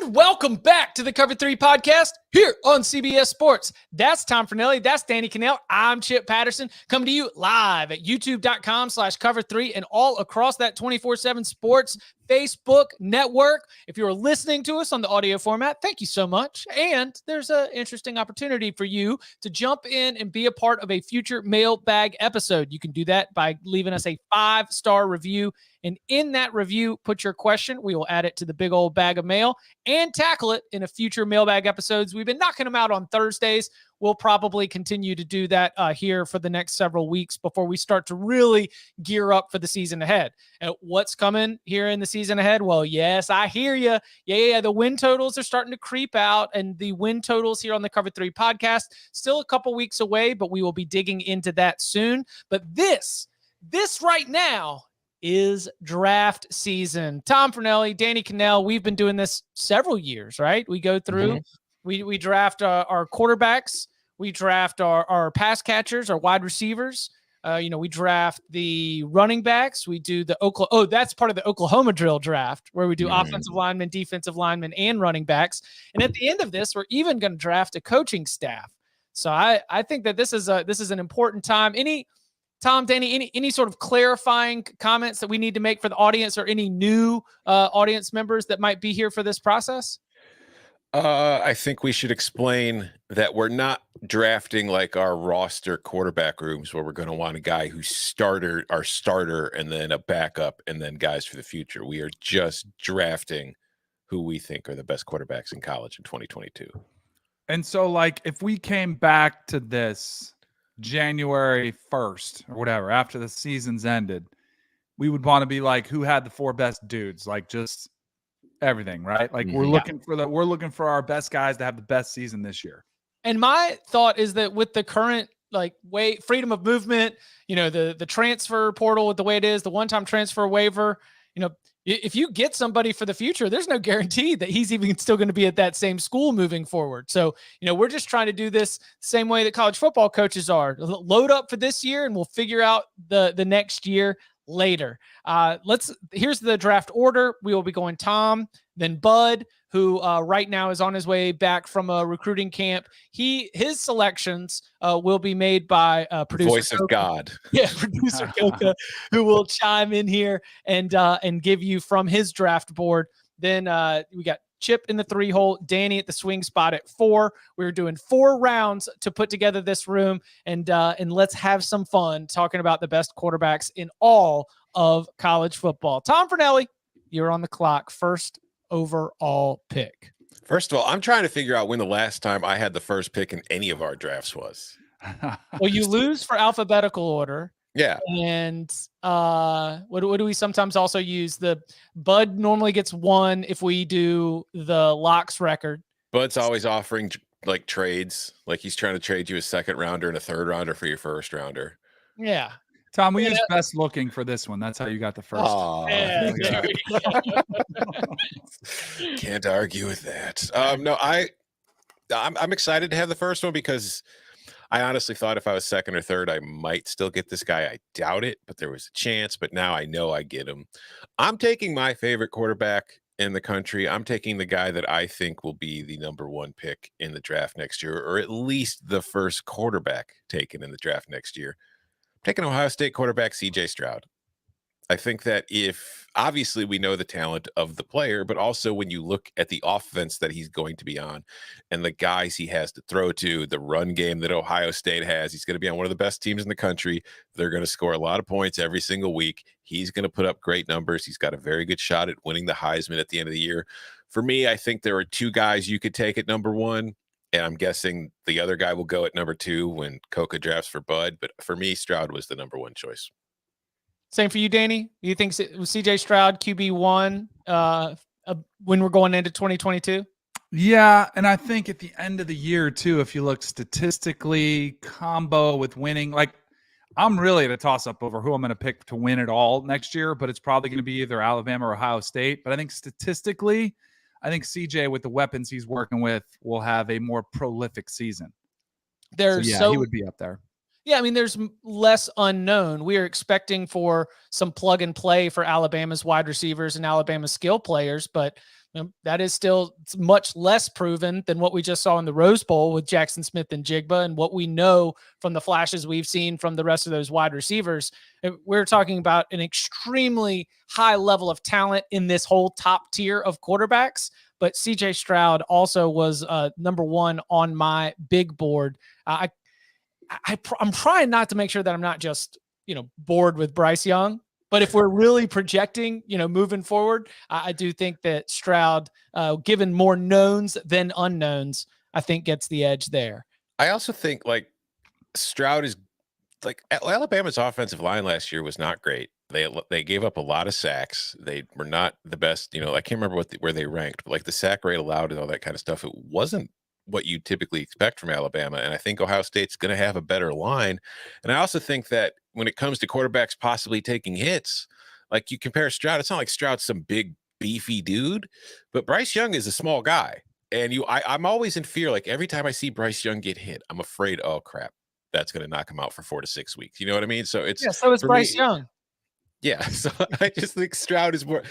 And welcome back to the Cover 3 podcast here on CBS Sports. That's Tom Fornelli. That's Danny Cannell. I'm Chip Patterson, coming to you live at youtube.com/cover3 and all across that 24/7 Sports Facebook network. If you're listening to us on the audio format, thank you so much. And there's an interesting opportunity for you to jump in and be a part of a future mailbag episode. You can do that by leaving us a 5-star review. And in that review, put your question. We will add it to the big old bag of mail and tackle it in a future mailbag episodes. We've been knocking them out on Thursdays. We'll probably continue to do that here for the next several weeks before we start to really gear up for the season ahead. And what's coming here in the season ahead? Well, yes, I hear you. Yeah. The win totals are starting to creep out, and the win totals here on the Cover 3 podcast still a couple weeks away, but we will be digging into that soon. But this right now is draft season. Tom Fornelli, Danny Cannell, we've been doing this several years, right? We go through, we draft our quarterbacks, we draft our pass catchers, our wide receivers. We draft the running backs. We do that's part of the Oklahoma drill draft where we do offensive linemen, defensive linemen, and running backs. And at the end of this, we're even going to draft a coaching staff. So I think that this is an important time. Tom, Danny, any sort of clarifying comments that we need to make for the audience, or any new audience members that might be here for this process? I think we should explain that we're not drafting like our roster quarterback rooms where we're going to want a guy who's our starter, and then a backup, and then guys for the future. We are just drafting who we think are the best quarterbacks in college in 2022. And so, like, if we came back to this January 1st or whatever, after the season's ended, we would want to be like, who had the 4 best dudes? Like, just everything, right? Like, we're looking for our best guys to have the best season this year. And my thought is that with the current freedom of movement, the transfer portal with the way it is, the one-time transfer waiver, if you get somebody for the future, there's no guarantee that he's even still going to be at that same school moving forward. So, we're just trying to do this same way that college football coaches are. Load up for this year, and we'll figure out the next year later. Here's the draft order. We will be going Tom, then Bud, who right now is on his way back from a recruiting camp. His selections will be made by producer Voice of God. Yeah, producer Coca, who will chime in here and give you from his draft board. Then we got Chip in the 3-hole, Danny at the swing spot at 4. We're doing 4 rounds to put together this room, and let's have some fun talking about the best quarterbacks in all of college football. Tom Fornelli, you're on the clock. First overall pick. First of all, I'm trying to figure out when the last time I had the first pick in any of our drafts was. Well, you lose for alphabetical order. Yeah. And what do we sometimes also use? The Bud normally gets 1 if we do the locks record. Bud's always offering like trades, like he's trying to trade you a 2nd rounder and a 3rd rounder for your 1st rounder. Yeah. Tom, we use best looking for this one. That's how you got the first. Yeah, can't argue with that. No, I'm excited to have the first one because I honestly thought if I was 2nd or 3rd, I might still get this guy. I doubt it, but there was a chance. But now I know I get him. I'm taking my favorite quarterback in the country. I'm taking the guy that I think will be the number 1 pick in the draft next year, or at least the first quarterback taken in the draft next year. I'm taking Ohio State quarterback CJ Stroud. I think that obviously we know the talent of the player, but also when you look at the offense that he's going to be on and the guys he has to throw to, the run game that Ohio State has, he's going to be on one of the best teams in the country. They're going to score a lot of points every single week. He's going to put up great numbers. He's got a very good shot at winning the Heisman at the end of the year. For me, I think there are 2 guys you could take at number 1. And I'm guessing the other guy will go at number 2 when Coca drafts for Bud. But for me, Stroud was the number 1 choice. Same for you, Danny? You think CJ Stroud QB1 when we're going into 2022? Yeah, and I think at the end of the year, too, if you look statistically, combo with winning, like I'm really at a toss-up over who I'm going to pick to win it all next year, but it's probably going to be either Alabama or Ohio State. But I think statistically, CJ, with the weapons he's working with, will have a more prolific season. He would be up there. Yeah, I mean, there's less unknown. We are expecting for some plug and play for Alabama's wide receivers and Alabama's skill players, but That is still much less proven than what we just saw in the Rose Bowl with Jackson Smith and Jigba, and what we know from the flashes we've seen from the rest of those wide receivers. We're talking about an extremely high level of talent in this whole top tier of quarterbacks. But CJ Stroud also was number one on my big board. I'm trying not to make sure that I'm not just, bored with Bryce Young. But if we're really projecting, moving forward, I do think that Stroud, given more knowns than unknowns, I think gets the edge there. I also think Stroud is Alabama's offensive line last year was not great. They gave up a lot of sacks. They were not the best. I can't remember where they ranked, but the sack rate allowed and all that kind of stuff, it wasn't what you typically expect from Alabama. And I think Ohio State's going to have a better line. And I also think that when it comes to quarterbacks possibly taking hits, you compare Stroud, it's not like Stroud's some big beefy dude, but Bryce Young is a small guy. And I'm always in fear. Every time I see Bryce Young get hit, I'm afraid, oh crap, that's going to knock him out for 4 to 6 weeks. You know what I mean? So so is Bryce Young. Yeah. So I just think Stroud is more,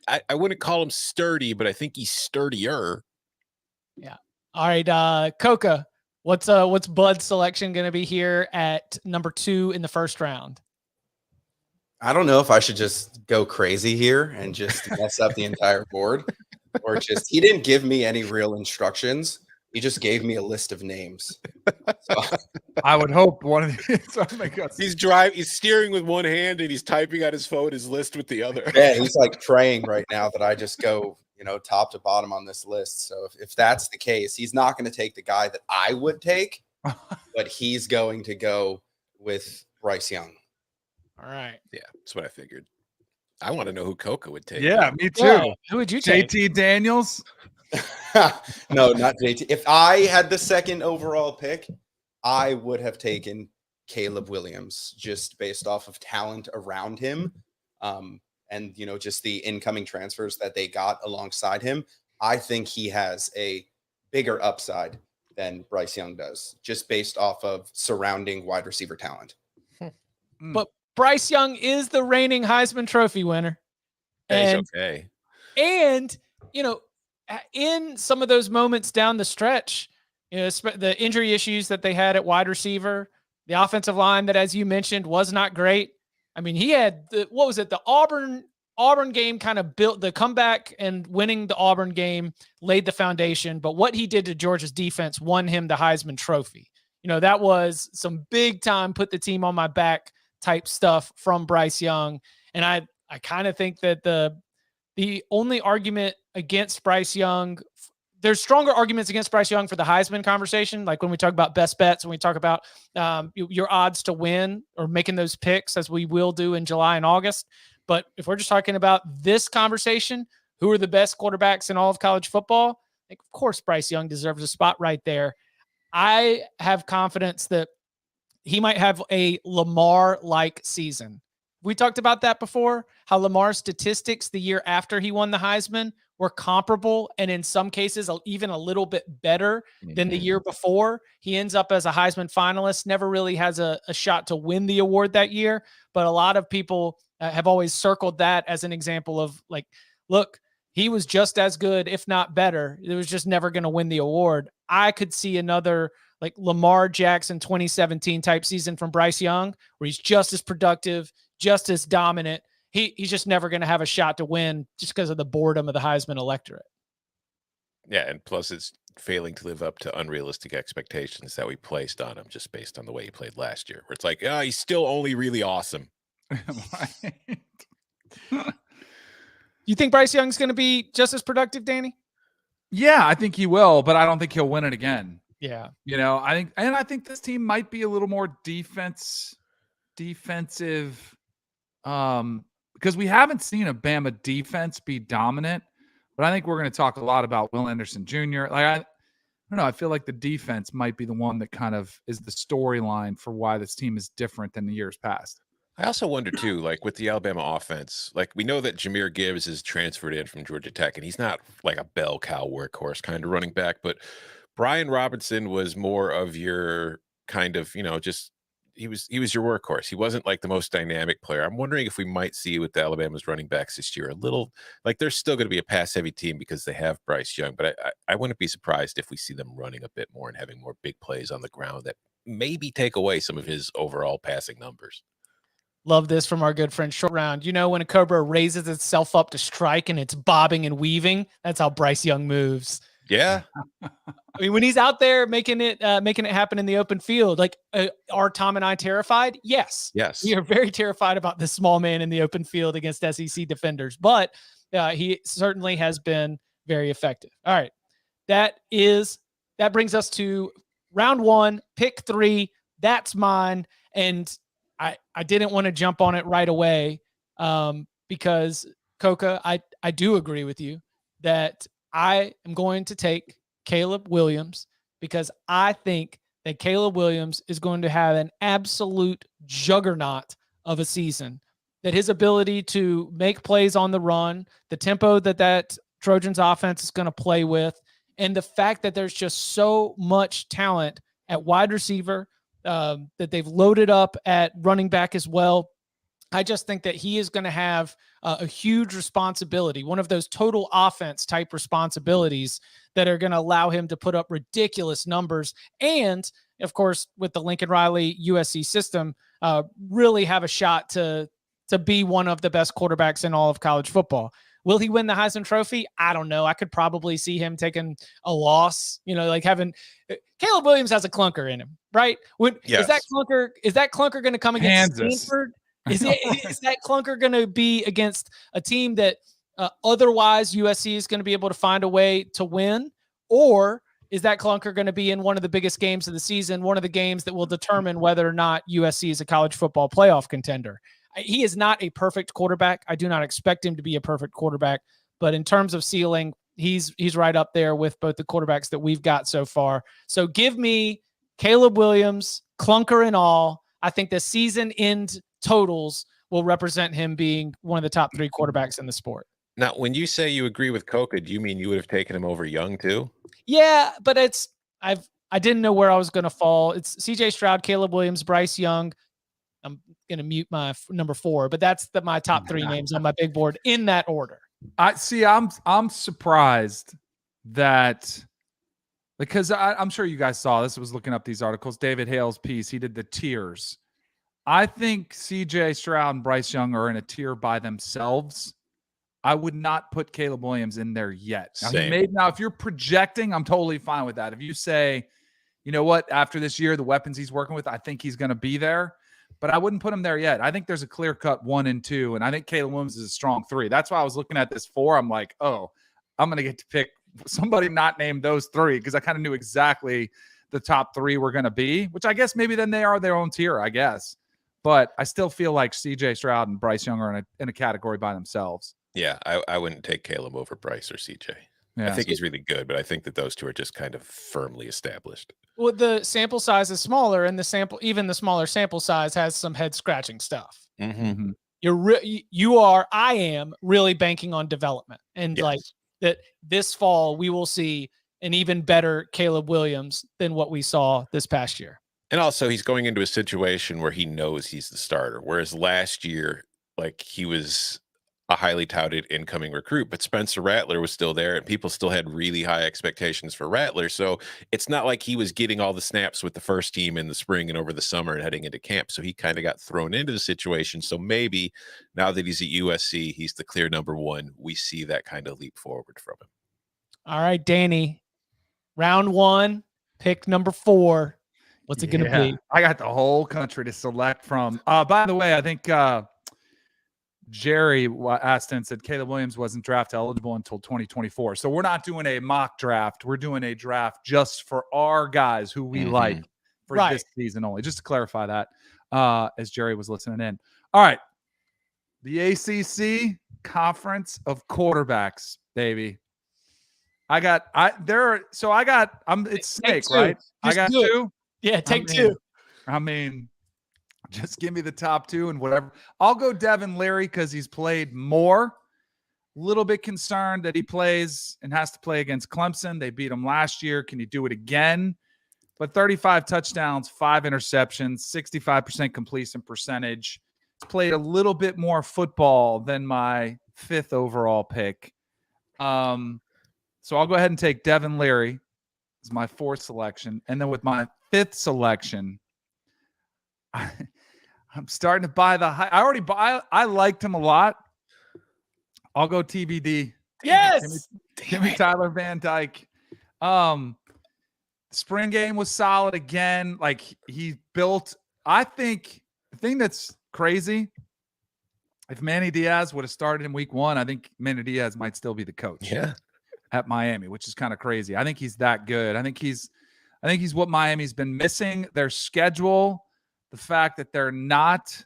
I wouldn't call him sturdy, but I think he's sturdier. Yeah. All right, Coca, what's Bud's selection going to be here at number 2 in the first round? I don't know if I should just go crazy here and just mess up the entire board, or he didn't give me any real instructions. He just gave me a list of names. So, I would hope one of these. He's steering with one hand and he's typing on his phone his list with the other. Yeah, he's praying right now that I just go, top to bottom on this list. So if that's the case, he's not going to take the guy that I would take, but he's going to go with Bryce Young. All right. Yeah, that's what I figured. I want to know who Coca would take. Yeah, me too. Yeah. Who would you take? JT Daniels? No, not JT. If I had the second overall pick, I would have taken Caleb Williams just based off of talent around him. And, just the incoming transfers that they got alongside him. I think he has a bigger upside than Bryce Young does, just based off of surrounding wide receiver talent. But Bryce Young is the reigning Heisman Trophy winner. And, okay. And, in some of those moments down the stretch, the injury issues that they had at wide receiver, the offensive line that, as you mentioned, was not great. I mean, he had the Auburn game kind of built the comeback, and winning the Auburn game laid the foundation. But what he did to Georgia's defense won him the Heisman Trophy. That was some big time, put the team on my back type stuff from Bryce Young. And I kind of think that the only argument against Bryce Young, there's stronger arguments against Bryce Young for the Heisman conversation. Like when we talk about best bets, when we talk about your odds to win or making those picks, as we will do in July and August. But if we're just talking about this conversation, who are the best quarterbacks in all of college football? Of course, Bryce Young deserves a spot right there. I have confidence that he might have a Lamar-like season. We talked about that before, how Lamar's statistics the year after he won the Heisman were comparable, and in some cases even a little bit better than the year before. He ends up as a Heisman finalist, never really has a shot to win the award that year, but a lot of people have always circled that as an example of look, he was just as good, if not better. It was just never going to win the award. I could see another Lamar Jackson 2017 type season from Bryce Young, where he's just as productive, just as dominant. He's just never going to have a shot to win just because of the boredom of the Heisman electorate. Yeah, and plus it's failing to live up to unrealistic expectations that we placed on him just based on the way he played last year, where it's he's still only really awesome. You think Bryce Young's going to be just as productive, Danny? Yeah, I think he will, but I don't think he'll win it again. Yeah. I think this team might be a little more defensive, because we haven't seen a Bama defense be dominant, but I think we're going to talk a lot about Will Anderson Jr. I don't know. I feel like the defense might be the one that kind of is the storyline for why this team is different than the years past. I also wonder too, with the Alabama offense, we know that Jahmyr Gibbs is transferred in from Georgia Tech, and he's not a bell cow workhorse kind of running back, but Brian Robinson was more of your kind of, just he was your workhorse. He wasn't like the most dynamic player. I'm wondering if we might see with the Alabama's running backs this year a little like they're still going to be a pass heavy team because they have Bryce Young, but I wouldn't be surprised if we see them running a bit more and having more big plays on the ground that maybe take away some of his overall passing numbers. Love this from our good friend Short Round. You know, when a cobra raises itself up to strike and it's bobbing and weaving, that's how Bryce Young moves. Yeah. I mean, when he's out there making it happen in the open field, like are Tom and I terrified? Yes. We are very terrified about this small man in the open field against SEC defenders, but he certainly has been very effective. All right. That brings us to round 1, pick 3. That's mine. And I didn't want to jump on it right away because Coca, I do agree with you that I am going to take Caleb Williams because I think that Caleb Williams is going to have an absolute juggernaut of a season, that his ability to make plays on the run, the tempo that Trojans offense is going to play with, and the fact that there's just so much talent at wide receiver, that they've loaded up at running back as well. I just think that he is going to have a huge responsibility, one of those total offense type responsibilities that are going to allow him to put up ridiculous numbers. And of course, with the Lincoln Riley USC system, really have a shot to be one of the best quarterbacks in all of college football. Will he win the Heisman Trophy? I don't know. I could probably see him taking a loss, like having Caleb Williams has a clunker in him, right? Is that clunker going to come against Stanford? Is that clunker going to be against a team that otherwise USC is going to be able to find a way to win? Or is that clunker going to be in one of the biggest games of the season, one of the games that will determine whether or not USC is a college football playoff contender? He is not a perfect quarterback. I do not expect him to be a perfect quarterback, but in terms of ceiling, he's right up there with both the quarterbacks that we've got so far. So give me Caleb Williams, clunker and all. I think the season end totals will represent him being one of the top 3 quarterbacks in the sport. Now, when you say you agree with Coca, do you mean you would have taken him over Young too? Yeah, but I didn't know where I was going to fall. It's CJ Stroud, Caleb Williams, Bryce Young. I'm going to mute my number 4, but that's my top 3 names on my big board in that order. I'm surprised that because I'm sure you guys saw this. I was looking up these articles. David Hale's piece, he did the tiers. I think CJ Stroud and Bryce Young are in a tier by themselves. I would not put Caleb Williams in there yet. Now, if you're projecting, I'm totally fine with that. If you say, you know what, after this year, the weapons he's working with, I think he's going to be there. But I wouldn't put him there yet. I think there's a clear-cut 1 and 2, and I think Caleb Williams is a strong 3. That's why I was looking at this 4. I'm like, oh, I'm going to get to pick somebody not named those 3 because I kind of knew exactly the top 3 were going to be, which I guess maybe then they are their own tier, I guess. But I still feel like CJ Stroud and Bryce Young are in a category by themselves. Yeah, I wouldn't take Caleb over Bryce or CJ. Yeah. I think he's really good, but I think that those 2 are just kind of firmly established. Well, the sample size is smaller, and even the smaller sample size has some head scratching stuff. Mm-hmm. I am really banking on development, and like that this fall we will see an even better Caleb Williams than what we saw this past year. And also, he's going into a situation where he knows he's the starter, whereas last year, like he was a highly touted incoming recruit, but Spencer Rattler was still there and people still had really high expectations for Rattler. So it's not like he was getting all the snaps with the first team in the spring and over the summer and heading into camp. So he kind of got thrown into the situation. So maybe now that he's at USC, he's the clear number 1. We see that kind of leap forward from him. All right, Danny, round 1, pick number 4. What's it going to be? I got the whole country to select from. By the way, I think Jerry asked and said Caleb Williams wasn't draft eligible until 2024. So we're not doing a mock draft. We're doing a draft just for our guys who we like for this season only. Just to clarify that as Jerry was listening in. All right. The ACC Conference of Quarterbacks, baby. It's Snake, right? I got 2. Yeah, take 2. I mean, just give me the top 2 and whatever. I'll go Devin Leary because he's played more. A little bit concerned that he plays and has to play against Clemson. They beat him last year. Can he do it again? but 35 touchdowns, 5 interceptions, 65% completion percentage. He's played a little bit more football than my 5th overall pick. So I'll go ahead and take Devin Leary as my 4th selection. And then with my 5th selection, I'm starting to buy the high. I liked him a lot. I'll go TBD. Yes. Give me Tyler Van Dyke. Spring game was solid again. Like he built, I think the thing that's crazy, if Manny Diaz would have started in week 1, I think Manny Diaz might still be the coach at Miami, which is kind of crazy. I think he's that good. I think he's what Miami's been missing. Their schedule, the fact that they're not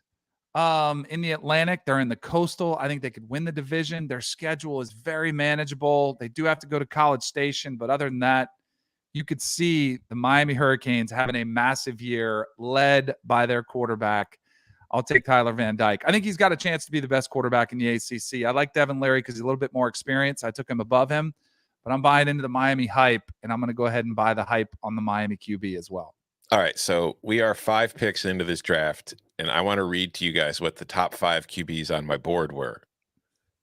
in the Atlantic, they're in the Coastal. I think they could win the division. Their schedule is very manageable. They do have to go to College Station, but other than that, you could see the Miami Hurricanes having a massive year led by their quarterback. I'll take Tyler Van Dyke. I think he's got a chance to be the best quarterback in the ACC. I like Devin Leary because he's a little bit more experienced. I took him above him, but I'm buying into the Miami hype, and I'm going to go ahead and buy the hype on the Miami QB as well. All right, so we are 5 picks into this draft, and I want to read to you guys what the top 5 QBs on my board were.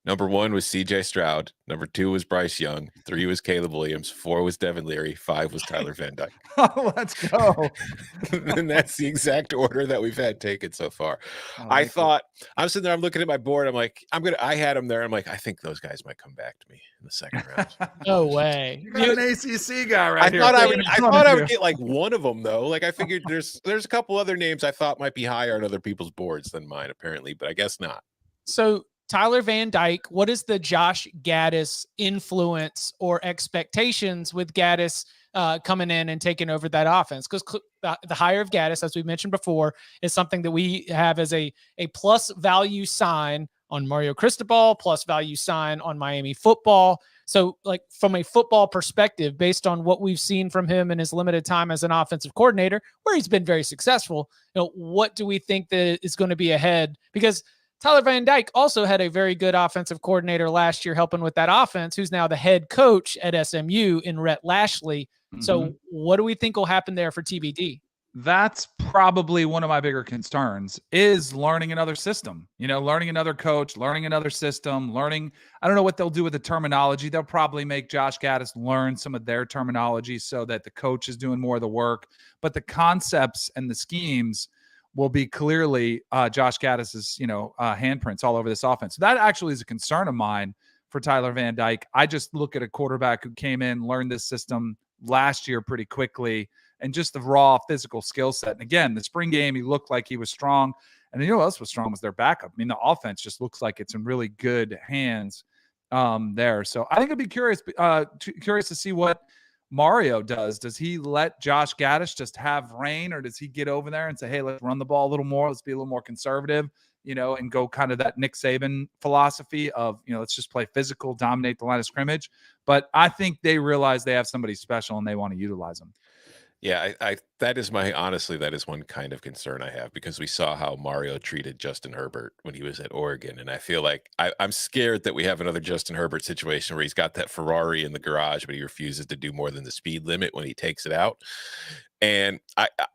Number 1 was CJ Stroud. Number 2 was Bryce Young. 3 was Caleb Williams. 4 was Devin Leary. 5 was Tyler Van Dyke. Oh, let's go. And that's the exact order that we've had taken so far. I'm sitting there, I'm looking at my board. I'm like, I had them there. I'm like, I think those guys might come back to me in the second round. No way. You got an ACC guy right here. I thought I would get like one of them though. Like I figured there's a couple other names I thought might be higher on other people's boards than mine apparently, but I guess not. So Tyler Van Dyke, what is the Josh Gaddis influence or expectations with Gaddis coming in and taking over that offense? Because the hire of Gaddis, as we mentioned before, is something that we have as a plus value sign on Mario Cristobal, plus value sign on Miami football. So like from a football perspective, based on what we've seen from him in his limited time as an offensive coordinator, where he's been very successful, what do we think that is going to be ahead? Because Tyler Van Dyke also had a very good offensive coordinator last year helping with that offense, who's now the head coach at SMU in Rhett Lashley. Mm-hmm. So what do we think will happen there for TBD? That's probably one of my bigger concerns is learning another system, learning another coach, learning another system, I don't know what they'll do with the terminology. They'll probably make Josh Gaddis learn some of their terminology so that the coach is doing more of the work, but the concepts and the schemes will be clearly Josh Gaddis's, handprints all over this offense. So that actually is a concern of mine for Tyler Van Dyke. I just look at a quarterback who came in, learned this system last year pretty quickly, and just the raw physical skill set. And again, the spring game, he looked like he was strong. And you know what else was strong was their backup. I mean, the offense just looks like it's in really good hands there. So I think I'd be curious to see what Mario does. Does he let Josh Gaddis just have reign, or does he get over there and say, hey, let's run the ball a little more, let's be a little more conservative, and go kind of that Nick Saban philosophy of, let's just play physical, dominate the line of scrimmage. But I think they realize they have somebody special and they want to utilize them. Yeah, that is one kind of concern I have, because we saw how Mario treated Justin Herbert when he was at Oregon. And I feel like I'm scared that we have another Justin Herbert situation where he's got that Ferrari in the garage, but he refuses to do more than the speed limit when he takes it out. And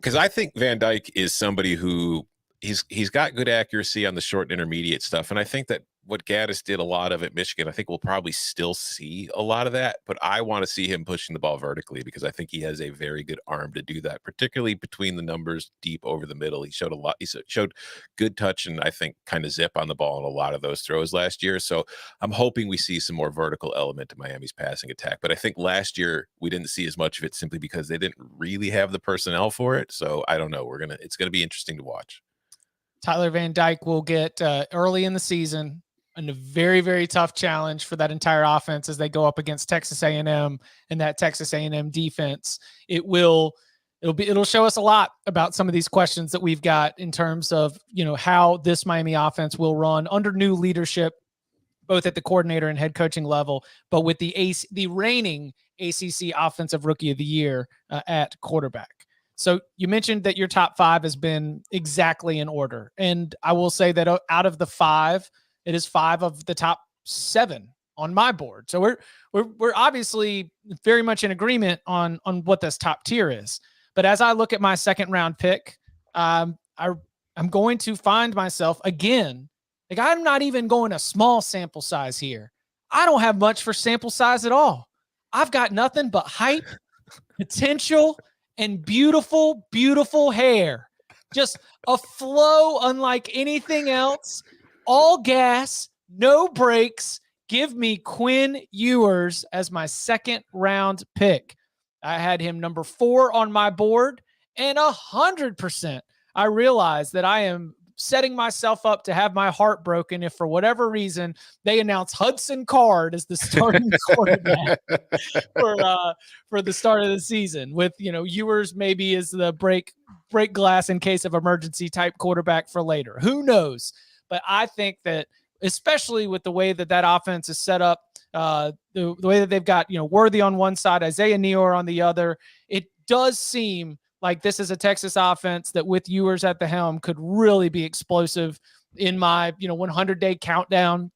because I think Van Dyke is somebody who he's got good accuracy on the short and intermediate stuff. And I think that what Gaddis did a lot of at Michigan, I think we'll probably still see a lot of that, but I want to see him pushing the ball vertically, because I think he has a very good arm to do that, particularly between the numbers, deep over the middle. He showed a lot. He showed good touch and I think kind of zip on the ball in a lot of those throws last year. So I'm hoping we see some more vertical element to Miami's passing attack. But I think last year we didn't see as much of it simply because they didn't really have the personnel for it. So I don't know. It's going to be interesting to watch. Tyler Van Dyke will get early in the season and a very, very tough challenge for that entire offense as they go up against Texas A&M and that Texas A&M defense. It'll show us a lot about some of these questions that we've got in terms of, how this Miami offense will run under new leadership, both at the coordinator and head coaching level, but with the reigning ACC Offensive Rookie of the Year at quarterback. So you mentioned that your top 5 has been exactly in order. And I will say that out of the 5, it is 5 of the top 7 on my board. So we're obviously very much in agreement on what this top tier is. But as I look at my second round pick, I'm going to find myself again. Like, I'm not even going a small sample size here. I don't have much for sample size at all. I've got nothing but hype, potential, and beautiful, beautiful hair. Just a flow unlike anything else. All gas, no brakes. Give me Quinn Ewers as my second round pick. I had him number 4 on my board, and 100% I realize that I am setting myself up to have my heart broken if for whatever reason they announce Hudson Card as the starting quarterback for the start of the season, with Ewers maybe as the break glass in case of emergency type quarterback for later. Who knows? But I think that, especially with the way that offense is set up, the way that they've got Worthy on one side, Isaiah Neyor on the other, it does seem like this is a Texas offense that, with Ewers at the helm, could really be explosive. In my 100-day countdown,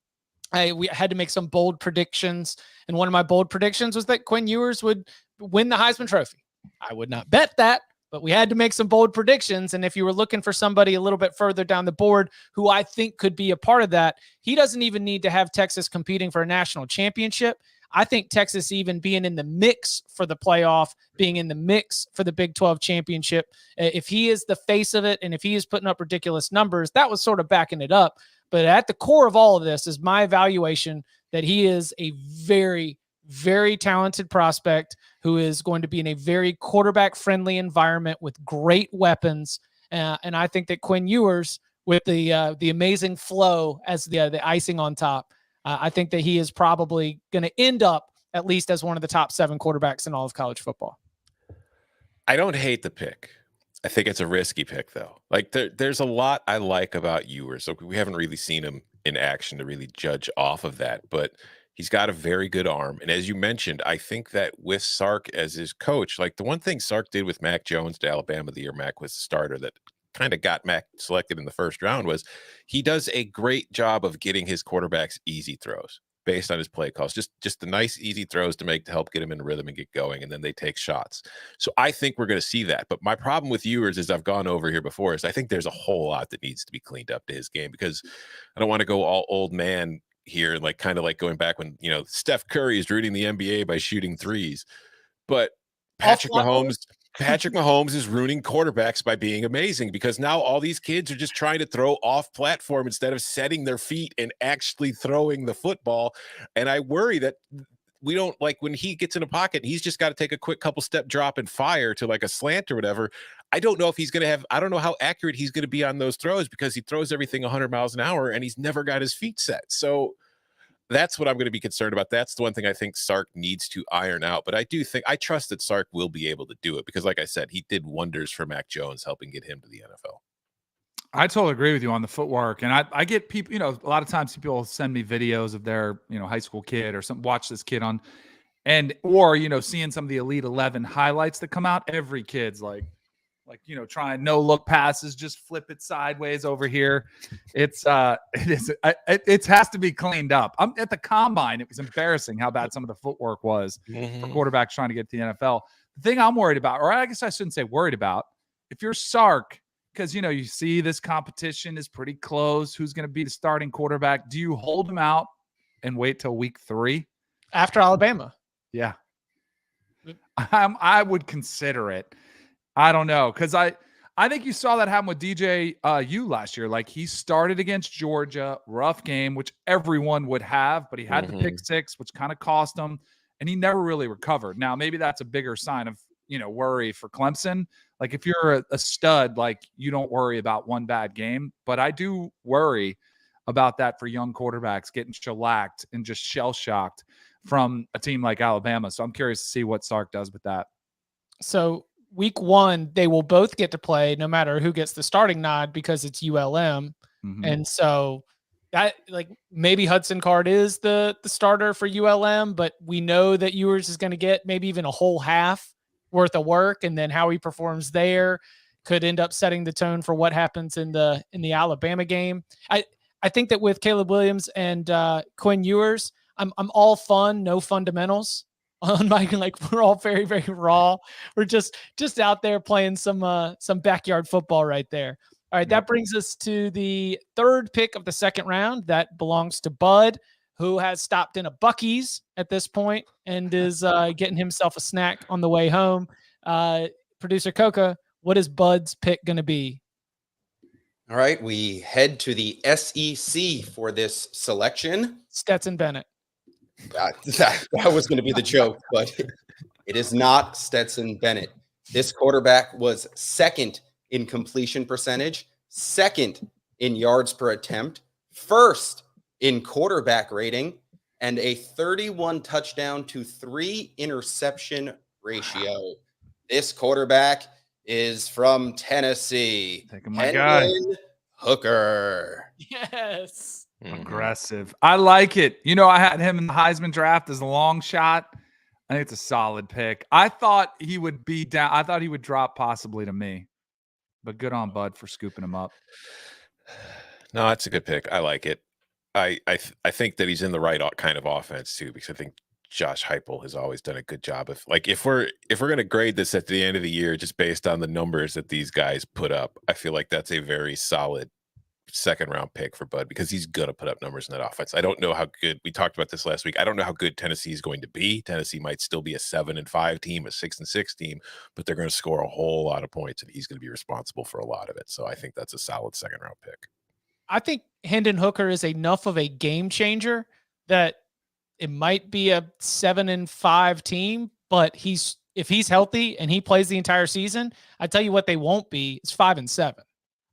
we had to make some bold predictions, and one of my bold predictions was that Quinn Ewers would win the Heisman Trophy. I would not bet that, but we had to make some bold predictions. And if you were looking for somebody a little bit further down the board who I think could be a part of that, he doesn't even need to have Texas competing for a national championship. I think Texas even being in the mix for the playoff, being in the mix for the Big 12 championship, if he is the face of it and if he is putting up ridiculous numbers, that was sort of backing it up. But at the core of all of this is my evaluation that he is a very, very talented prospect who is going to be in a very quarterback-friendly environment with great weapons. And I think that Quinn Ewers, with the amazing flow as the icing on top, I think that he is probably going to end up at least as one of the top 7 quarterbacks in all of college football. I don't hate the pick. I think it's a risky pick, though. Like, there's a lot I like about Ewers. So we haven't really seen him in action to really judge off of that, but he's got a very good arm. And as you mentioned, I think that with Sark as his coach, like the one thing Sark did with Mac Jones to Alabama the year Mac was the starter that kind of got Mac selected in the first round, was he does a great job of getting his quarterbacks easy throws based on his play calls, just the nice easy throws to help get him in rhythm and get going, and then they take shots. So I think we're going to see that. But my problem with Ewers, as I've gone over here before, is I think there's a whole lot that needs to be cleaned up to his game, because I don't want to go all old man here, like kind of like going back when Steph Curry is rooting the NBA by shooting threes, but Patrick Mahomes is ruining quarterbacks by being amazing, because now all these kids are just trying to throw off platform instead of setting their feet and actually throwing the football. And I worry that we don't, like, when he gets in a pocket, he's just got to take a quick couple step drop and fire to like a slant or whatever. I don't know if he's going to have, I don't know how accurate he's going to be on those throws, because he throws everything 100 miles an hour and he's never got his feet set. So that's what I'm going to be concerned about. That's the one thing I think Sark needs to iron out. But I trust that Sark will be able to do it, because like I said, he did wonders for Mac Jones, helping get him to the NFL. I totally agree with you on the footwork. And I get people, a lot of times people send me videos of their, high school kid or something, watch this kid on, or seeing some of the Elite 11 highlights that come out. Every kid's like, trying no look passes, just flip it sideways over here. It has to be cleaned up. I'm at the combine. It was embarrassing how bad some of the footwork was for quarterbacks trying to get to the NFL. The thing I'm worried about, or I guess I shouldn't say worried about, if you're Sark, because, you see this competition is pretty close. Who's going to be the starting quarterback? Do you hold him out and wait till week 3? After Alabama? Yeah. I would consider it. I don't know, because I think you saw that happen with DJU last year. Like, he started against Georgia, rough game, which everyone would have, but he had the pick 6, which kind of cost him, and he never really recovered. Now, maybe that's a bigger sign of, worry for Clemson. Like, if you're a stud, like, you don't worry about one bad game, but I do worry about that for young quarterbacks getting shellacked and just shell-shocked from a team like Alabama. So I'm curious to see what Sark does with that. So week 1, they will both get to play no matter who gets the starting nod, because it's ULM. And so that, like, maybe Hudson Card is the starter for ULM, but we know that Ewers is going to get maybe even a whole half worth of work. And then how he performs there could end up setting the tone for what happens in the Alabama game. I think that with Caleb Williams and Quinn Ewers, I'm all fun, no fundamentals. on my, like, we're all very, very raw. We're just out there playing some backyard football right there. All right, that brings us to the third pick of the second round. That belongs to Bud, who has stopped in a Buc-ee's at this point and is getting himself a snack on the way home. Producer Coca, what is Bud's pick going to be? All right, we head to the SEC for this selection. Stetson Bennett. That was going to be the joke, but it is not Stetson Bennett. This quarterback was second in completion percentage, second in yards per attempt, first in quarterback rating, and a 31 touchdown to 3 interception ratio. This quarterback is from Tennessee. Taking my guy. Hooker. Yes. Aggressive. I like it. You know, I had him in the Heisman draft as a long shot. I think it's a solid pick. I thought he would be down. I thought he would drop possibly to me. But good on Bud for scooping him up. No, that's a good pick. I like it. I think that he's in the right kind of offense too, because I think Josh Heupel has always done a good job of, like, if we're going to grade this at the end of the year just based on the numbers that these guys put up, I feel like that's a very solid second round pick for Bud, because he's going to put up numbers in that offense. I don't know how good, we talked about this last week, I don't know how good Tennessee is going to be. Tennessee might still be a 7-5 team, a 6-6 team, but they're going to score a whole lot of points and he's going to be responsible for a lot of it. So I think that's a solid second round pick. I think Hendon Hooker is enough of a game changer that it might be a 7-5 team, but if he's healthy and he plays the entire season, I tell you what they won't be, it's 5-7.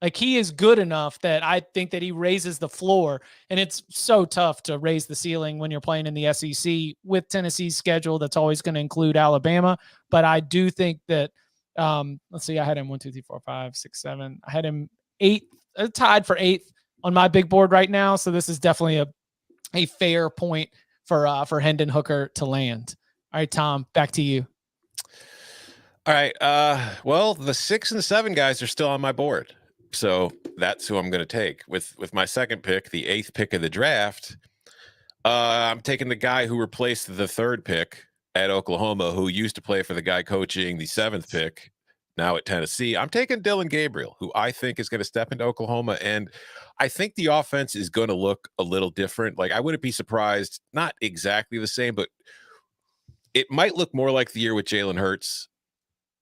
Like, he is good enough that I think that he raises the floor, and it's so tough to raise the ceiling when you're playing in the SEC with Tennessee's schedule. That's always going to include Alabama. But I do think that, let's see, I had him 1, 2, 3, 4, 5, 6, 7. I had him 8th, tied for 8th on my big board right now. So this is definitely a fair point for Hendon Hooker to land. All right, Tom, back to you. All right. Well, the 6 and 7 guys are still on my board. So that's who I'm going to take with my second pick, the 8th pick of the draft. I'm taking the guy who replaced the 3rd pick at Oklahoma, who used to play for the guy coaching the 7th pick now at Tennessee. I'm taking Dillon Gabriel, who I think is going to step into Oklahoma. And I think the offense is going to look a little different. Like, I wouldn't be surprised, not exactly the same, but it might look more like the year with Jalen Hurts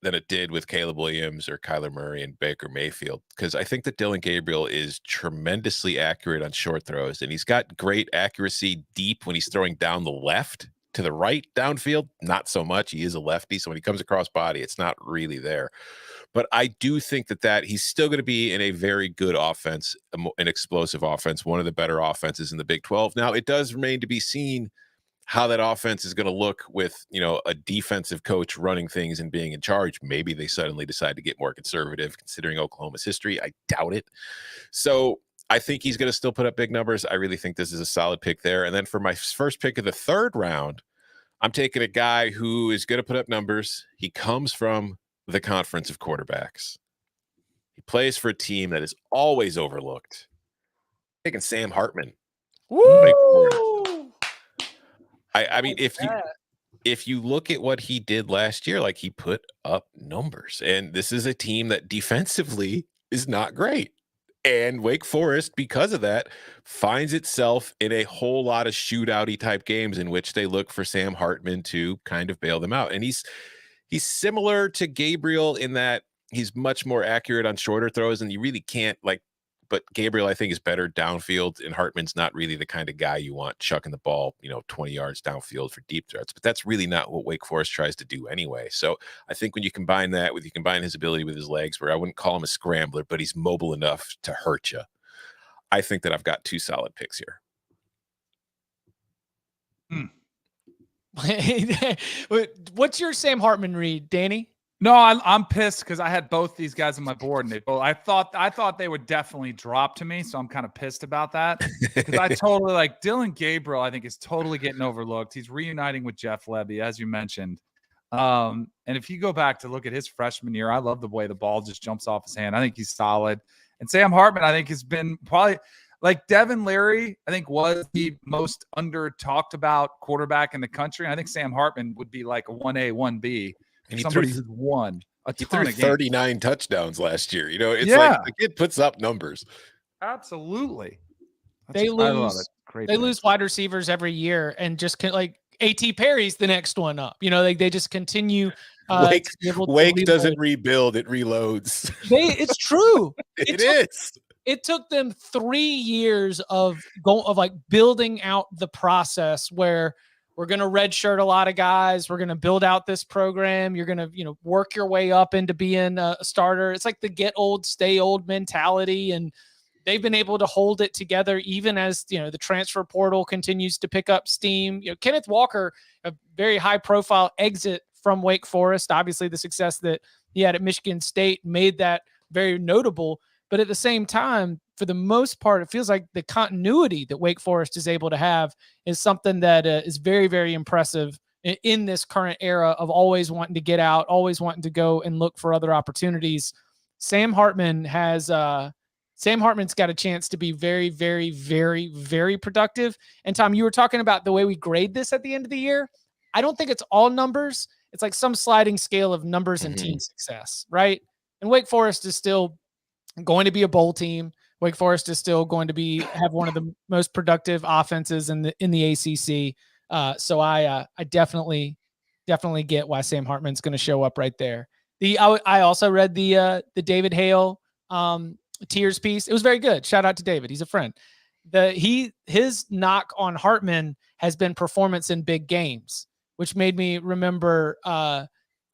than it did with Caleb Williams or Kyler Murray and Baker Mayfield, because I think that Dillon Gabriel is tremendously accurate on short throws, and he's got great accuracy deep when he's throwing down the left. To the right downfield, not so much. He is a lefty, so when he comes across body, it's not really there. But I do think that he's still going to be in a very good offense, an explosive offense, one of the better offenses in the Big 12. Now, it does remain to be seen how that offense is going to look with, a defensive coach running things and being in charge. Maybe they suddenly decide to get more conservative, considering Oklahoma's history. I doubt it. So I think he's going to still put up big numbers. I really think this is a solid pick there. And then for my first pick of the 3rd round, I'm taking a guy who is going to put up numbers. He comes from the conference of quarterbacks. He plays for a team that is always overlooked. I'm taking Sam Hartman. Woo! I mean, if you look at what he did last year, like, he put up numbers, and this is a team that defensively is not great. And Wake Forest, because of that, finds itself in a whole lot of shootout-y type games in which they look for Sam Hartman to kind of bail them out. And he's similar to Gabriel in that he's much more accurate on shorter throws, and you really can't, but Gabriel, I think, is better downfield, and Hartman's not really the kind of guy you want chucking the ball, 20 yards downfield for deep threats. But that's really not what Wake Forest tries to do anyway. So I think when you combine his ability with his legs, where I wouldn't call him a scrambler, but he's mobile enough to hurt you, I think that I've got 2 solid picks here. What's your Sam Hartman read, Danny? No, I'm pissed because I had both these guys on my board, and I thought they would definitely drop to me, so I'm kind of pissed about that. Because I totally like Dillon Gabriel. I think is totally getting overlooked. He's reuniting with Jeff Levy, as you mentioned. And if you go back to look at his freshman year, I love the way the ball just jumps off his hand. I think he's solid. And Sam Hartman, I think, has been probably. Like Devin Leary, I think was the most under talked about quarterback in the country. And I think Sam Hartman would be like a 1A, 1B. And he Somebody threw, who's won a he ton threw of games. 39 touchdowns last year. You know, it's Yeah. like the kid puts up numbers. Absolutely. They I love lose. it. Great They pick. lose wide receivers every year, and just like A.T. Perry's the next one up. You know, they just continue. Wake to be able to Wake reload. doesn't rebuild; it reloads. It's true. It is. It took them 3 years of like building out the process where we're going to redshirt a lot of guys. We're going to build out this program. You're going to, work your way up into being a starter. It's like the get old, stay old mentality. And they've been able to hold it together even as, the transfer portal continues to pick up steam. Kenneth Walker, a very high profile exit from Wake Forest. Obviously the success that he had at Michigan State made that very notable. But at the same time, for the most part, it feels like the continuity that Wake Forest is able to have is something that is very, very impressive in this current era of always wanting to get out, always wanting to go and look for other opportunities. Sam Hartman's got a chance to be very, very, very, very productive. And Tom, you were talking about the way we grade this at the end of the year. I don't think it's all numbers. It's like some sliding scale of numbers and team success, right? And Wake Forest is still going to be a bowl team. Wake Forest is still going to have one of the most productive offenses in the ACC. So I definitely get why Sam Hartman's going to show up right there. I also read the David Hale Tears piece. It was very good. Shout out to David. He's a friend. His knock on Hartman has been performance in big games, which made me remember the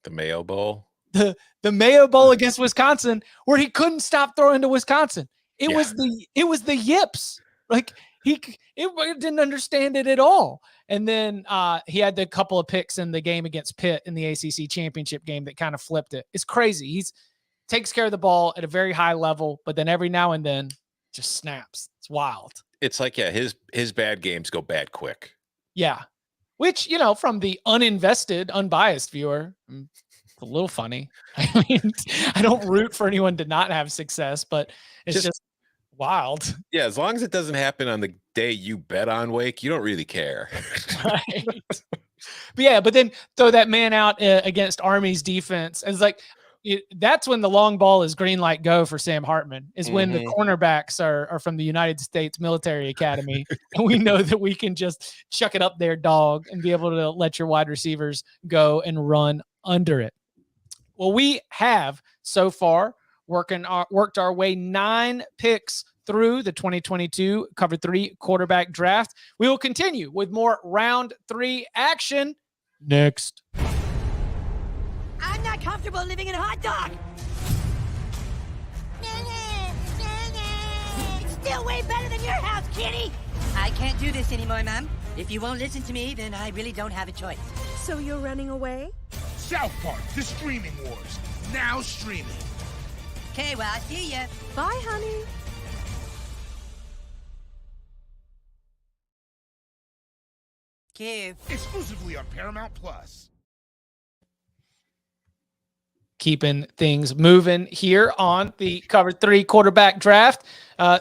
Mayo Bowl. The Mayo Bowl against Wisconsin, where he couldn't stop throwing to Wisconsin. It was the yips. Like he didn't understand it at all. And then he had the couple of picks in the game against Pitt in the ACC championship game that kind of flipped it. It's crazy. He's takes care of the ball at a very high level, but then every now and then just snaps. It's wild. It's like, his bad games go bad quick. Yeah. Which, from the uninvested, unbiased viewer, it's a little funny. I mean, I don't root for anyone to not have success, but it's just wild. Yeah, as long as it doesn't happen on the day you bet on Wake, you don't really care. Right. But then throw that man out against Army's defense. It's like, that's when the long ball is green light go for Sam Hartman, is when the cornerbacks are from the United States Military Academy. And we know that we can just chuck it up their dog and be able to let your wide receivers go and run under it. Well, we have so far worked our way 9 picks through the 2022 Cover 3 quarterback draft. We will continue with more round 3 action next. I'm not comfortable living in a hot dog. It's still way better than your house, kitty. I can't do this anymore, Mom. If you won't listen to me, then I really don't have a choice. So you're running away? South Park, The Streaming Wars, now streaming. Okay, well, I'll see ya. Bye, honey. Cute. Exclusively on Paramount Plus. Keeping things moving here on the Cover 3 quarterback draft.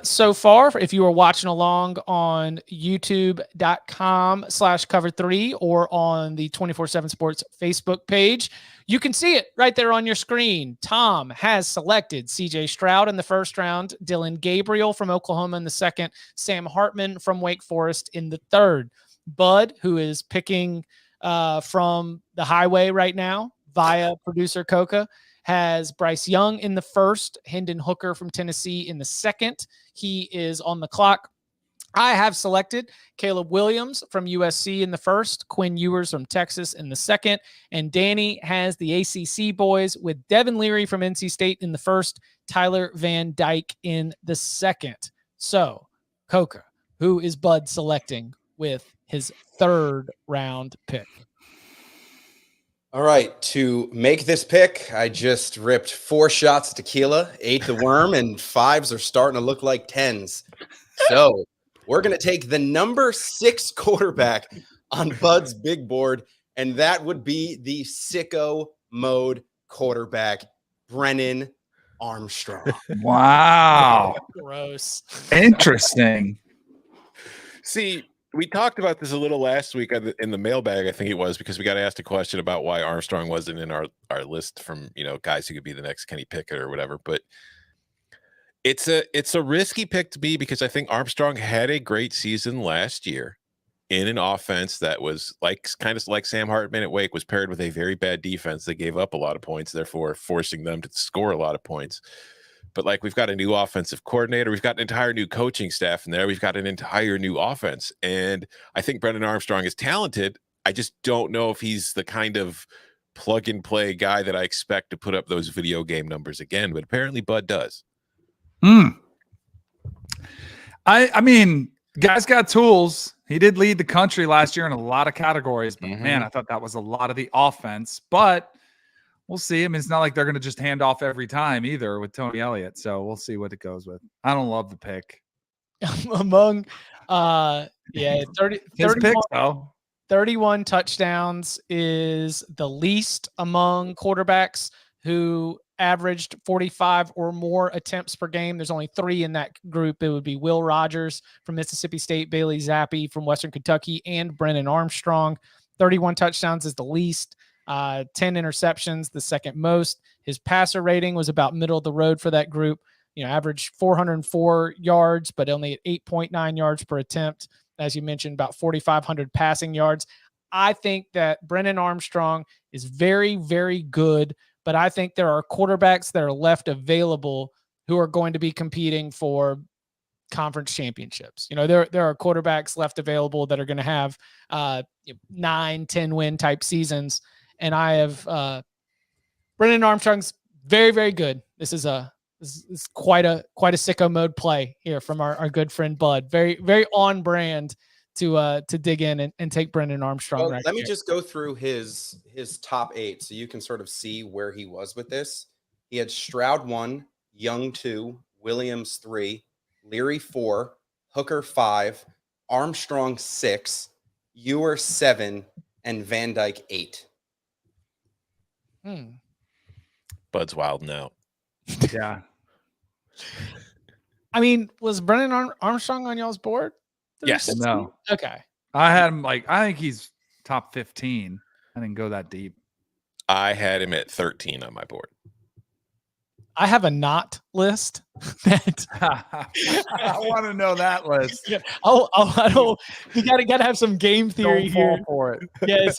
So far, if you are watching along on youtube.com/cover3 or on the 24/7 Sports Facebook page, you can see it right there on your screen. Tom has selected CJ Stroud in the first round, Dylan Gabriel from Oklahoma in the second, Sam Hartman from Wake Forest in the third. Bud, who is picking from the highway right now, via producer Coca, has Bryce Young in the first, Hendon Hooker from Tennessee in the second. He is on the clock. I have selected Caleb Williams from USC in the first, Quinn Ewers from Texas in the second, and Danny has the ACC boys with Devin Leary from NC State in the first, Tyler Van Dyke in the second. So, Coca, who is Bud selecting with his third round pick? All right, to make this pick, I just ripped 4 shots of tequila, ate the worm, and 5s are starting to look like 10s. So we're going to take the number 6 quarterback on Bud's big board, and that would be the sicko mode quarterback, Brennan Armstrong. Wow. Gross. Interesting. See, we talked about this a little last week in the mailbag, I think it was, because we got asked a question about why Armstrong wasn't in our list from, guys who could be the next Kenny Pickett or whatever. But it's a risky pick to me because I think Armstrong had a great season last year in an offense that was kind of like Sam Hartman at Wake, was paired with a very bad defense that gave up a lot of points, therefore forcing them to score a lot of points. But we've got a new offensive coordinator. We've got an entire new coaching staff in there. We've got an entire new offense. And I think Brennan Armstrong is talented. I just don't know if he's the kind of plug and play guy that I expect to put up those video game numbers again. But apparently Bud does. I mean, guy's got tools. He did lead the country last year in a lot of categories. But man, I thought that was a lot of the offense. But we'll see. I mean, it's not like they're going to just hand off every time either with Tony Elliott. So we'll see what it goes with. I don't love the pick. Among, 30 picks, though. 31 touchdowns is the least among quarterbacks who averaged 45 or more attempts per game. There's only 3 in that group. It would be Will Rogers from Mississippi State, Bailey Zappi from Western Kentucky, and Brennan Armstrong. 31 touchdowns is the least. 10 interceptions, the second most. His passer rating was about middle of the road for that group. Averaged 404 yards, but only at 8.9 yards per attempt. As you mentioned, about 4,500 passing yards. I think that Brennan Armstrong is very, very good, but I think there are quarterbacks that are left available who are going to be competing for conference championships. There are quarterbacks left available that are going to have 9-10 win type seasons. And I have Brennan Armstrong's very, very good. This is quite a sicko mode play here from our good friend Bud. Very, very on brand to dig in and take Brennan Armstrong. Well, let me just go through his top 8 so you can sort of see where he was with this. He had Stroud 1, Young 2, Williams 3, Leary 4, Hooker 5, Armstrong 6, Ewer 7, and Van Dyke 8. Bud's wilding out. Yeah. I mean, was Brennan Armstrong on y'all's board? Yes. No. Okay. I had him I think he's top 15. I didn't go that deep. I had him at 13 on my board. I have a not list. That I want to know that list. Yeah. I don't. You gotta have some game theory Don't fall here. for it. Yeah.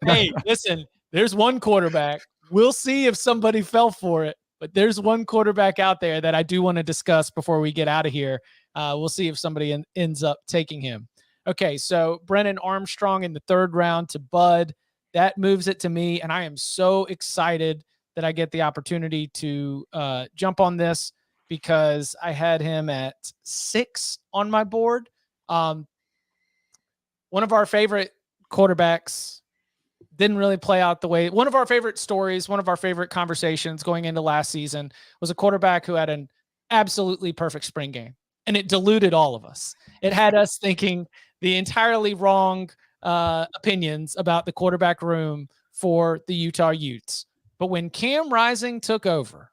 Hey, listen. There's one quarterback. We'll see if somebody fell for it. But there's one quarterback out there that I do want to discuss before we get out of here. We'll see if somebody ends up taking him. Okay, so Brennan Armstrong in the 3rd round to Bud. That moves it to me, and I am so excited that I get the opportunity to jump on this because I had him at 6 on my board. One of our favorite quarterbacks didn't really play out the way. One of our favorite stories, one of our favorite conversations going into last season was a quarterback who had an absolutely perfect spring game, and it diluted all of us. It had us thinking the entirely wrong opinions about the quarterback room for the Utah Utes. But when Cam Rising took over,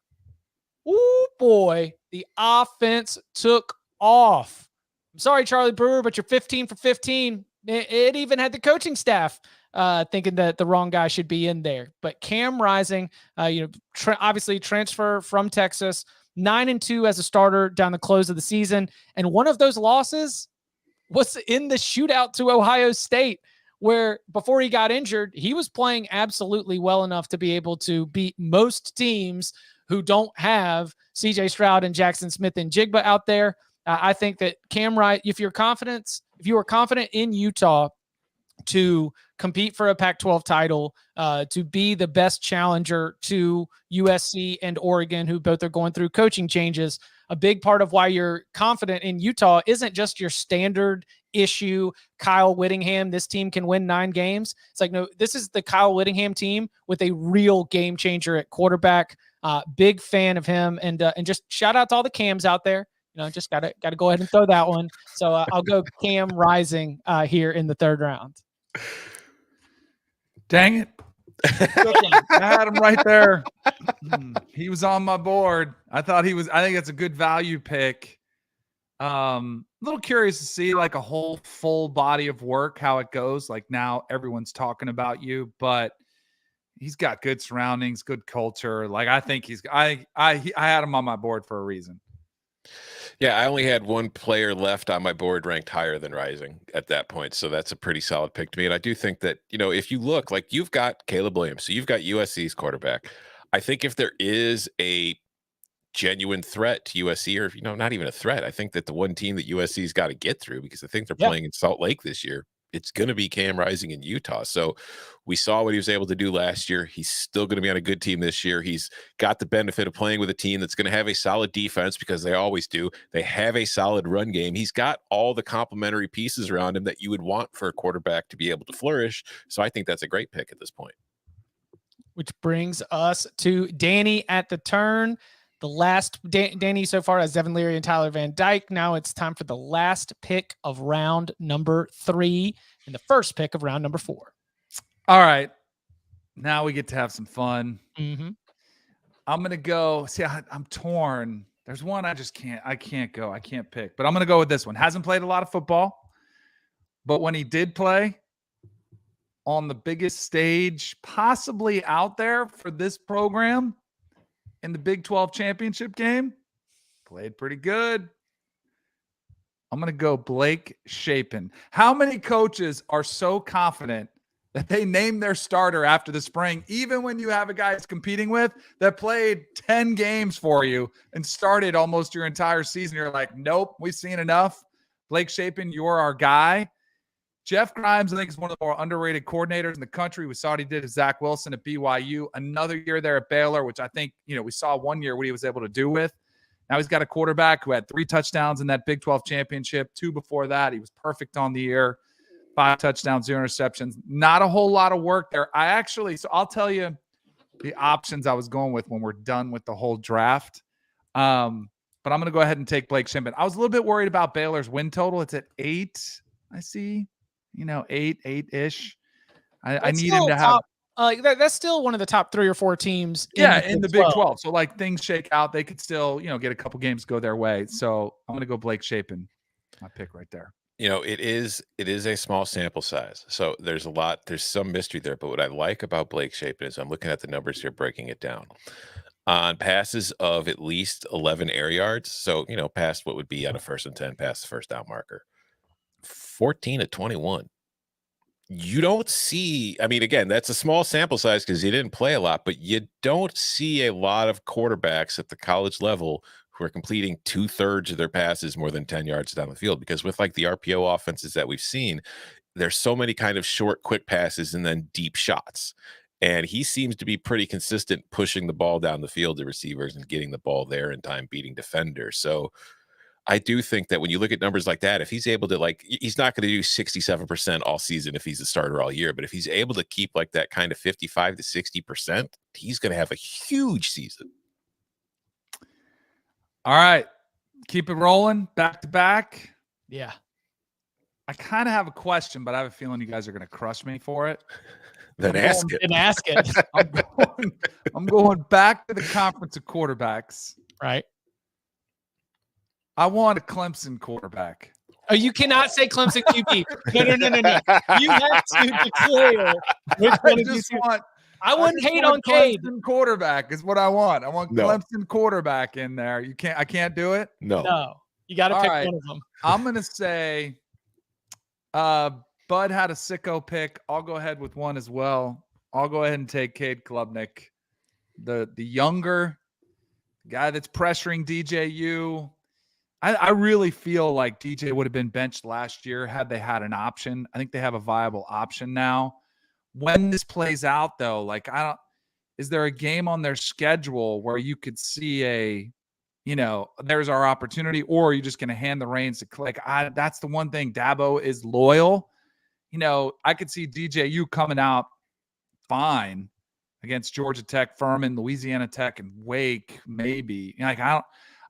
oh boy, the offense took off. I'm sorry, Charlie Brewer, but you're 15 for 15. It even had the coaching staff thinking that the wrong guy should be in there. But Cam Rising, obviously transfer from Texas, 9-2 as a starter down the close of the season. And one of those losses was in the shootout to Ohio State, where before he got injured, he was playing absolutely well enough to be able to beat most teams who don't have CJ Stroud and Jackson Smith and Jigba out there. I think that Cam Rising, if you were confident in Utah to compete for a Pac-12 title, to be the best challenger to USC and Oregon, who both are going through coaching changes, a big part of why you're confident in Utah isn't just your standard issue, Kyle Whittingham, this team can win 9 games. It's like, no, this is the Kyle Whittingham team with a real game changer at quarterback. Big fan of him. And just shout out to all the Cams out there. Just gotta go ahead and throw that one. So I'll go Cam Rising here in the 3rd round. Dang it. I had him right there. He was on my board. I think that's a good value pick. A little curious to see like a whole full body of work, how it goes. Like now everyone's talking about you, but he's got good surroundings, good culture. Like I think I had him on my board for a reason. Yeah, I only had one player left on my board ranked higher than Rising at that point. So that's a pretty solid pick to me. And I do think that, if you look, like you've got Caleb Williams, so you've got USC's quarterback. I think if there is a genuine threat to USC, or, not even a threat, I think that the one team that USC's got to get through, because I think they're playing in Salt Lake this year, it's going to be Cam Rising in Utah. So we saw what he was able to do last year. He's still going to be on a good team this year. He's got the benefit of playing with a team that's going to have a solid defense, because they always do. They have a solid run game. He's got all the complementary pieces around him that you would want for a quarterback to be able to flourish. So I think that's a great pick at this point. Which brings us to Danny at the turn. The last Danny so far has Devin Leary and Tyler Van Dyke. Now it's time for the last pick of round number 3 and the first pick of round number 4. All right. Now we get to have some fun. Mm-hmm. I'm going to go. See, I'm torn. There's one I can't go. I can't pick. But I'm going to go with this one. Hasn't played a lot of football. But when he did play on the biggest stage possibly out there for this program, in the Big 12 championship game, played pretty good. I'm going to go Blake Shapen. How many coaches are so confident that they name their starter after the spring, even when you have a guy it's competing with that played 10 games for you and started almost your entire season? You're like, nope, we've seen enough. Blake Shapen, you're our guy. Jeff Grimes, I think, is one of the more underrated coordinators in the country. We saw what he did with Zach Wilson at BYU. Another year there at Baylor, which I think, we saw one year what he was able to do with. Now he's got a quarterback who had 3 touchdowns in that Big 12 championship. 2 before that. He was perfect on the year. 5 touchdowns, 0 interceptions. Not a whole lot of work there. So I'll tell you the options I was going with when we're done with the whole draft. But I'm going to go ahead and take Blake Shapen. I was a little bit worried about Baylor's win total. It's at 8, I see. 8-ish. I need him to have that's still one of the top 3 or 4 teams. In the Big 12. So like things shake out, they could still, get a couple games go their way. So I'm going to go Blake Shapen. My pick right there. It is a small sample size. So there's some mystery there. But what I like about Blake Shapen is I'm looking at the numbers here, breaking it down. On passes of at least 11 air yards. So, past what would be on a 1st and 10, past the first down marker. 14 to 21. You don't see, again, that's a small sample size because he didn't play a lot, but you don't see a lot of quarterbacks at the college level who are completing 2/3 of their passes more than 10 yards down the field, because with like the RPO offenses that we've seen, there's so many kind of short, quick passes and then deep shots. And he seems to be pretty consistent pushing the ball down the field to receivers and getting the ball there in time, beating defenders. So I do think that when you look at numbers like that, if he's able to, he's not going to do 67% all season if he's a starter all year, but if he's able to keep like that kind of 55 to 60%, he's going to have a huge season. All right. Keep it rolling back to back. Yeah. I kind of have a question, but I have a feeling you guys are going to crush me for it. Then ask it. And ask it. I'm going back to the conference of quarterbacks. Right. I want a Clemson quarterback. Oh, you cannot say Clemson QB. No. You have to declare which one of these. I wouldn't hate on Cade. Clemson quarterback is what I want. I want Clemson quarterback in there. I can't do it. No. You got to pick one of them. I'm going to say Bud had a sicko pick. I'll go ahead with one as well. I'll go ahead and take Cade Klubnik, the younger guy that's pressuring DJU. I really feel like DJ would have been benched last year had they had an option. I think they have a viable option now. When this plays out, though, is there a game on their schedule where you could see there's our opportunity, or are you just going to hand the reins to Click? That's the one thing. Dabo is loyal. I could see DJU coming out fine against Georgia Tech, Furman, Louisiana Tech, and Wake, maybe.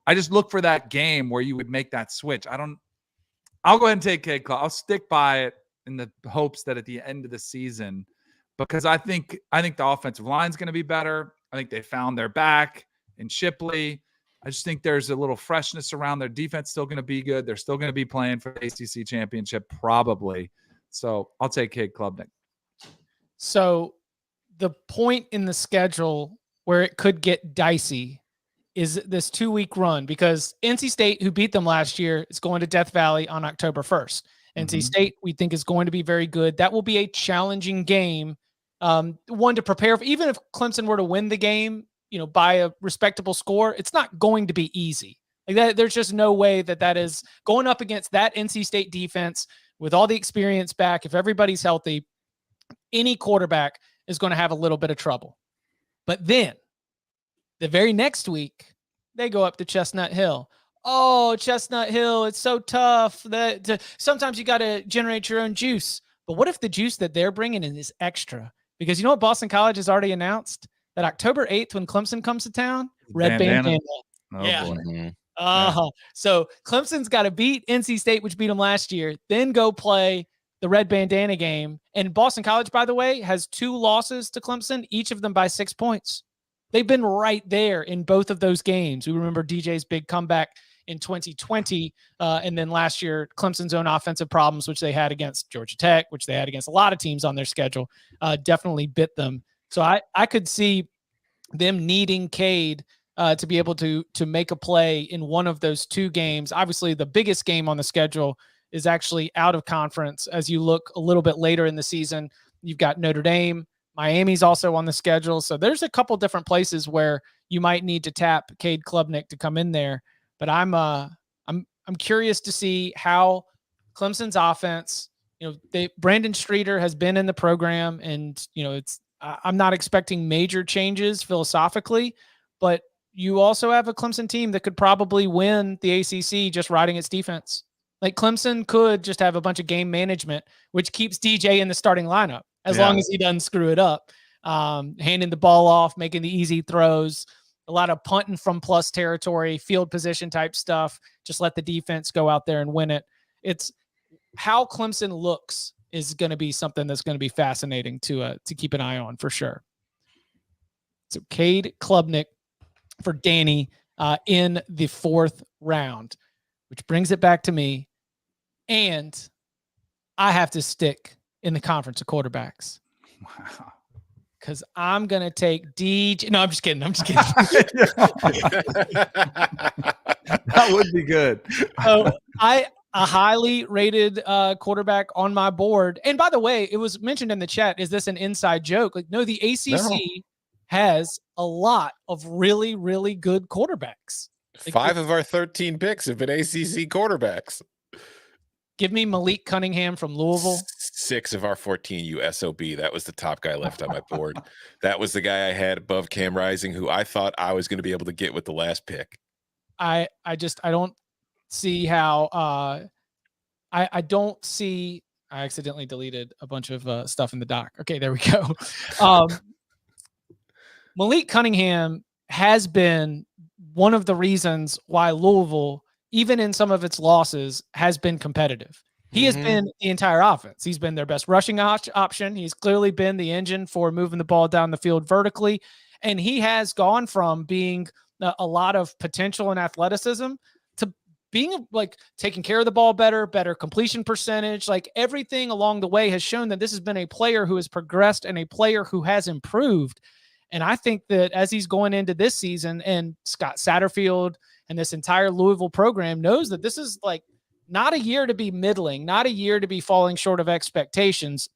I just look for that game where you would make that switch. I'll go ahead and take Cade Klubnik. I'll stick by it in the hopes that at the end of the season, because I think the offensive line is going to be better. I think they found their back in Shipley. I just think there's a little freshness around their defense. Still going to be good. They're still going to be playing for the ACC championship probably. So I'll take Cade Klubnik. So the point in the schedule where it could get dicey is this 2-week run, because NC State, who beat them last year, is going to Death Valley on October 1st. NC State, we think, is going to be very good. That will be a challenging game, one to prepare for. Even if Clemson were to win the game, by a respectable score, it's not going to be easy. Like that, there's just no way that is going up against that NC State defense with all the experience back. If everybody's healthy, any quarterback is going to have a little bit of trouble. But then the very next week, they go up to Chestnut Hill. Oh, Chestnut Hill, it's so tough. Sometimes you got to generate your own juice. But what if the juice that they're bringing in is extra? Because you know what Boston College has already announced? That October 8th, when Clemson comes to town, red bandana. Oh, yeah. Boy. So Clemson's got to beat NC State, which beat them last year, then go play the red bandana game. And Boston College, by the way, has 2 losses to Clemson, each of them by 6 points. They've been right there in both of those games. We remember DJ's big comeback in 2020. And then last year, Clemson's own offensive problems, which they had against Georgia Tech, which they had against a lot of teams on their schedule, definitely bit them. So I could see them needing Cade to be able to make a play in one of those 2 games. Obviously, the biggest game on the schedule is actually out of conference. As you look a little bit later in the season, you've got Notre Dame. Miami's also on the schedule. So there's a couple different places where you might need to tap Cade Klubnik to come in there. But I'm curious to see how Clemson's offense, Brandon Streeter has been in the program, and I'm not expecting major changes philosophically, but you also have a Clemson team that could probably win the ACC just riding its defense. Like Clemson could just have a bunch of game management, which keeps DJ in the starting lineup as long as he doesn't screw it up, handing the ball off, making the easy throws, a lot of punting from plus territory, field position type stuff. Just let the defense go out there and win it. It's how Clemson looks is going to be something that's going to be fascinating to keep an eye on for sure. So Cade Klubnik for Danny in the 4th round, which brings it back to me. And I have to stick in the conference of quarterbacks. Wow. Because I'm going to take DJ. No, I'm just kidding. That would be good. So a highly rated quarterback on my board. And by the way, it was mentioned in the chat, is this an inside joke? Like, no, the ACC has a lot of really, really good quarterbacks. Like, 5 of our 13 picks have been ACC quarterbacks. Give me Malik Cunningham from Louisville. 6 of our 14, you SOB. That was the top guy left on my board. That was the guy I had above Cam Rising, who I thought I was going to be able to get with the last pick. I don't see how I don't see. I accidentally deleted a bunch of stuff in the doc. Okay, there we go. Malik Cunningham has been one of the reasons why Louisville, even in some of its losses, has been competitive. He has been the entire offense. He's been their best rushing option. He's clearly been the engine for moving the ball down the field vertically. And he has gone from being a lot of potential and athleticism to being like taking care of the ball better completion percentage. Like everything along the way has shown that this has been a player who has progressed and a player who has improved. And I think that as he's going into this season, and Scott Satterfield and this entire Louisville program knows that this is like not a year to be middling, not a year to be falling short of expectations.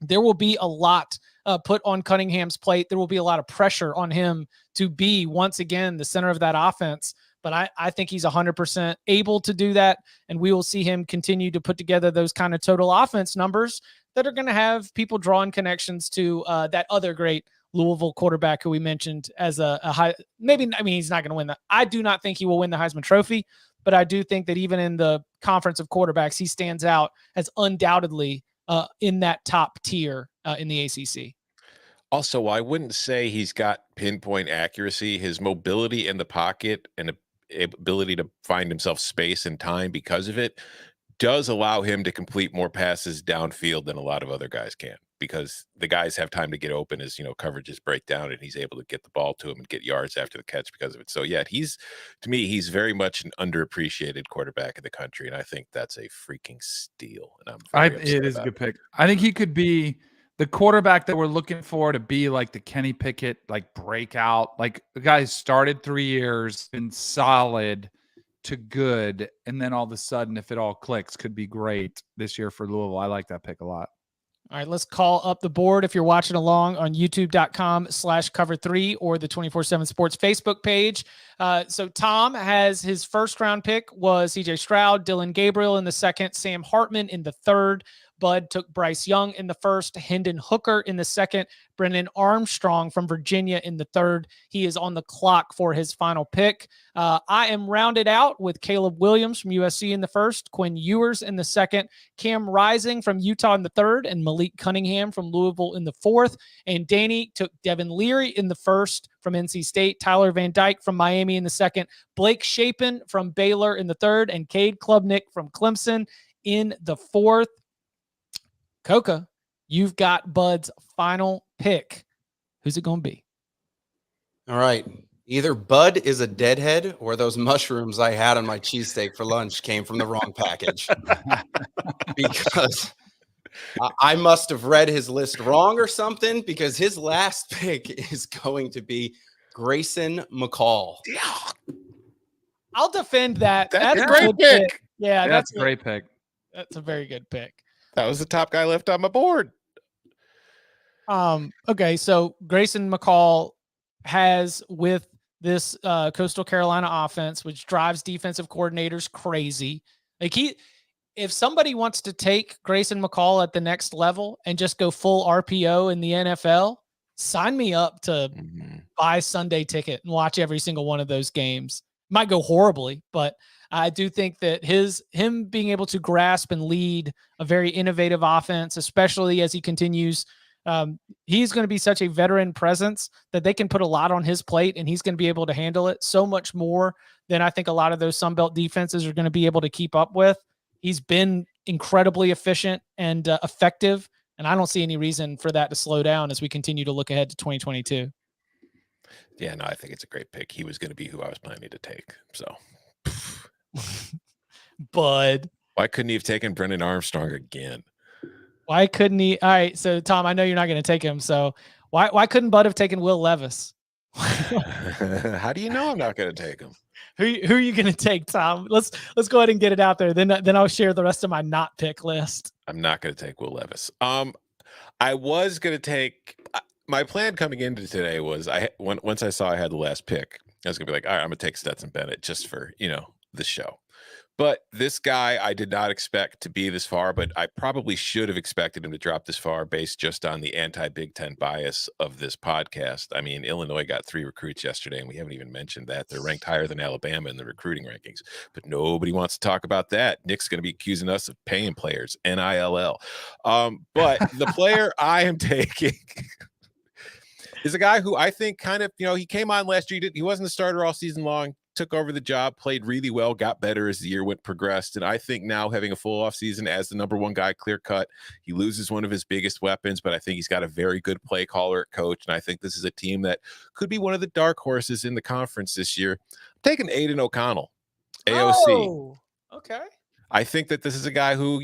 There will be a lot put on Cunningham's plate. There will be a lot of pressure on him to be, once again, the center of that offense. But I think he's 100% able to do that. And we will see him continue to put together those kind of total offense numbers that are going to have people drawing connections to that other great Louisville quarterback who we mentioned as a high, maybe, I mean, he's not going to win that. I do not think he will win the Heisman Trophy, but I do think that even in the conference of quarterbacks, he stands out as undoubtedly in that top tier in the ACC. Also, I wouldn't say he's got pinpoint accuracy. His mobility in the pocket and ability to find himself space and time because of it does allow him to complete more passes downfield than a lot of other guys can. because the guys have time to get open as, coverages break down, and he's able to get the ball to him and get yards after the catch because of it. So yeah, to me, he's very much an underappreciated quarterback in the country. And I think that's a freaking steal. And It is a good pick. I think he could be the quarterback that we're looking for to be like the Kenny Pickett, like breakout, like the guy started 3 years, been solid to good. And then all of a sudden, if it all clicks, could be great this year for Louisville. I like that pick a lot. All right, let's call up the board. If you're watching along on youtube.com/cover3 or the 24/7 Sports Facebook page. So Tom has his first round pick was CJ Stroud, Dylan Gabriel in the second, Sam Hartman in the third. Bud took Bryce Young in the first, Hendon Hooker in the second, Brennan Armstrong from Virginia in the third. He is on the clock for his final pick. I am rounded out with Caleb Williams from USC in the first, Quinn Ewers in the second, Cam Rising from Utah in the third, and Malik Cunningham from Louisville in the fourth. And Danny took Devin Leary in the first from NC State, Tyler Van Dyke from Miami in the second, Blake Shapen from Baylor in the third, and Cade Klubnik from Clemson in the fourth. Coca, you've got Bud's final pick. Who's it going to be? All right. Either Bud is a deadhead or those mushrooms I had on my cheesesteak for lunch came from the wrong package. Because I must have read his list wrong or something, because his last pick is going to be Grayson McCall. I'll defend that. That's a great pick. Yeah, that's a great pick. That's a very good pick. That was the top guy left on my board. Okay, so Grayson McCall has, with this Coastal Carolina offense, which drives defensive coordinators crazy. Like if somebody wants to take Grayson McCall at the next level and just go full RPO in the NFL, sign me up to buy a Sunday ticket and watch every single one of those games. Might go horribly, but I do think that him being able to grasp and lead a very innovative offense, especially as he continues, he's going to be such a veteran presence that they can put a lot on his plate, and he's going to be able to handle it so much more than I think a lot of those Sunbelt defenses are going to be able to keep up with. He's been incredibly efficient and effective, and I don't see any reason for that to slow down as we continue to look ahead to 2022. Yeah, no, I think it's a great pick. He was going to be who I was planning to take. So, Bud, why couldn't he have taken Brennan Armstrong again? Why couldn't he? All right, so Tom, I know you're not going to take him. So why couldn't Bud have taken Will Levis? How do you know I'm not going to take him? Who are you going to take, Tom? Let's go ahead and get it out there. Then I'll share the rest of my not pick list. I'm not going to take Will Levis. I was going to take. My plan coming into today was once I saw I had the last pick, I was going to be like, all right, I'm going to take Stetson Bennett just for, the show. But this guy, I did not expect to be this far, but I probably should have expected him to drop this far based just on the anti-Big Ten bias of this podcast. I mean, Illinois got 3 recruits yesterday, and we haven't even mentioned that. They're ranked higher than Alabama in the recruiting rankings, but nobody wants to talk about that. Nick's going to be accusing us of paying players, NILL. But the player I am taking is a guy who I think kind of, he came on last year. He wasn't a starter all season long. Took over the job, played really well, got better as the year progressed. And I think now having a full offseason as the number one guy, clear cut, he loses one of his biggest weapons, but I think he's got a very good play caller at coach. And I think this is a team that could be one of the dark horses in the conference this year. I'm taking Aiden O'Connell, AOC. Oh, okay. I think that this is a guy who,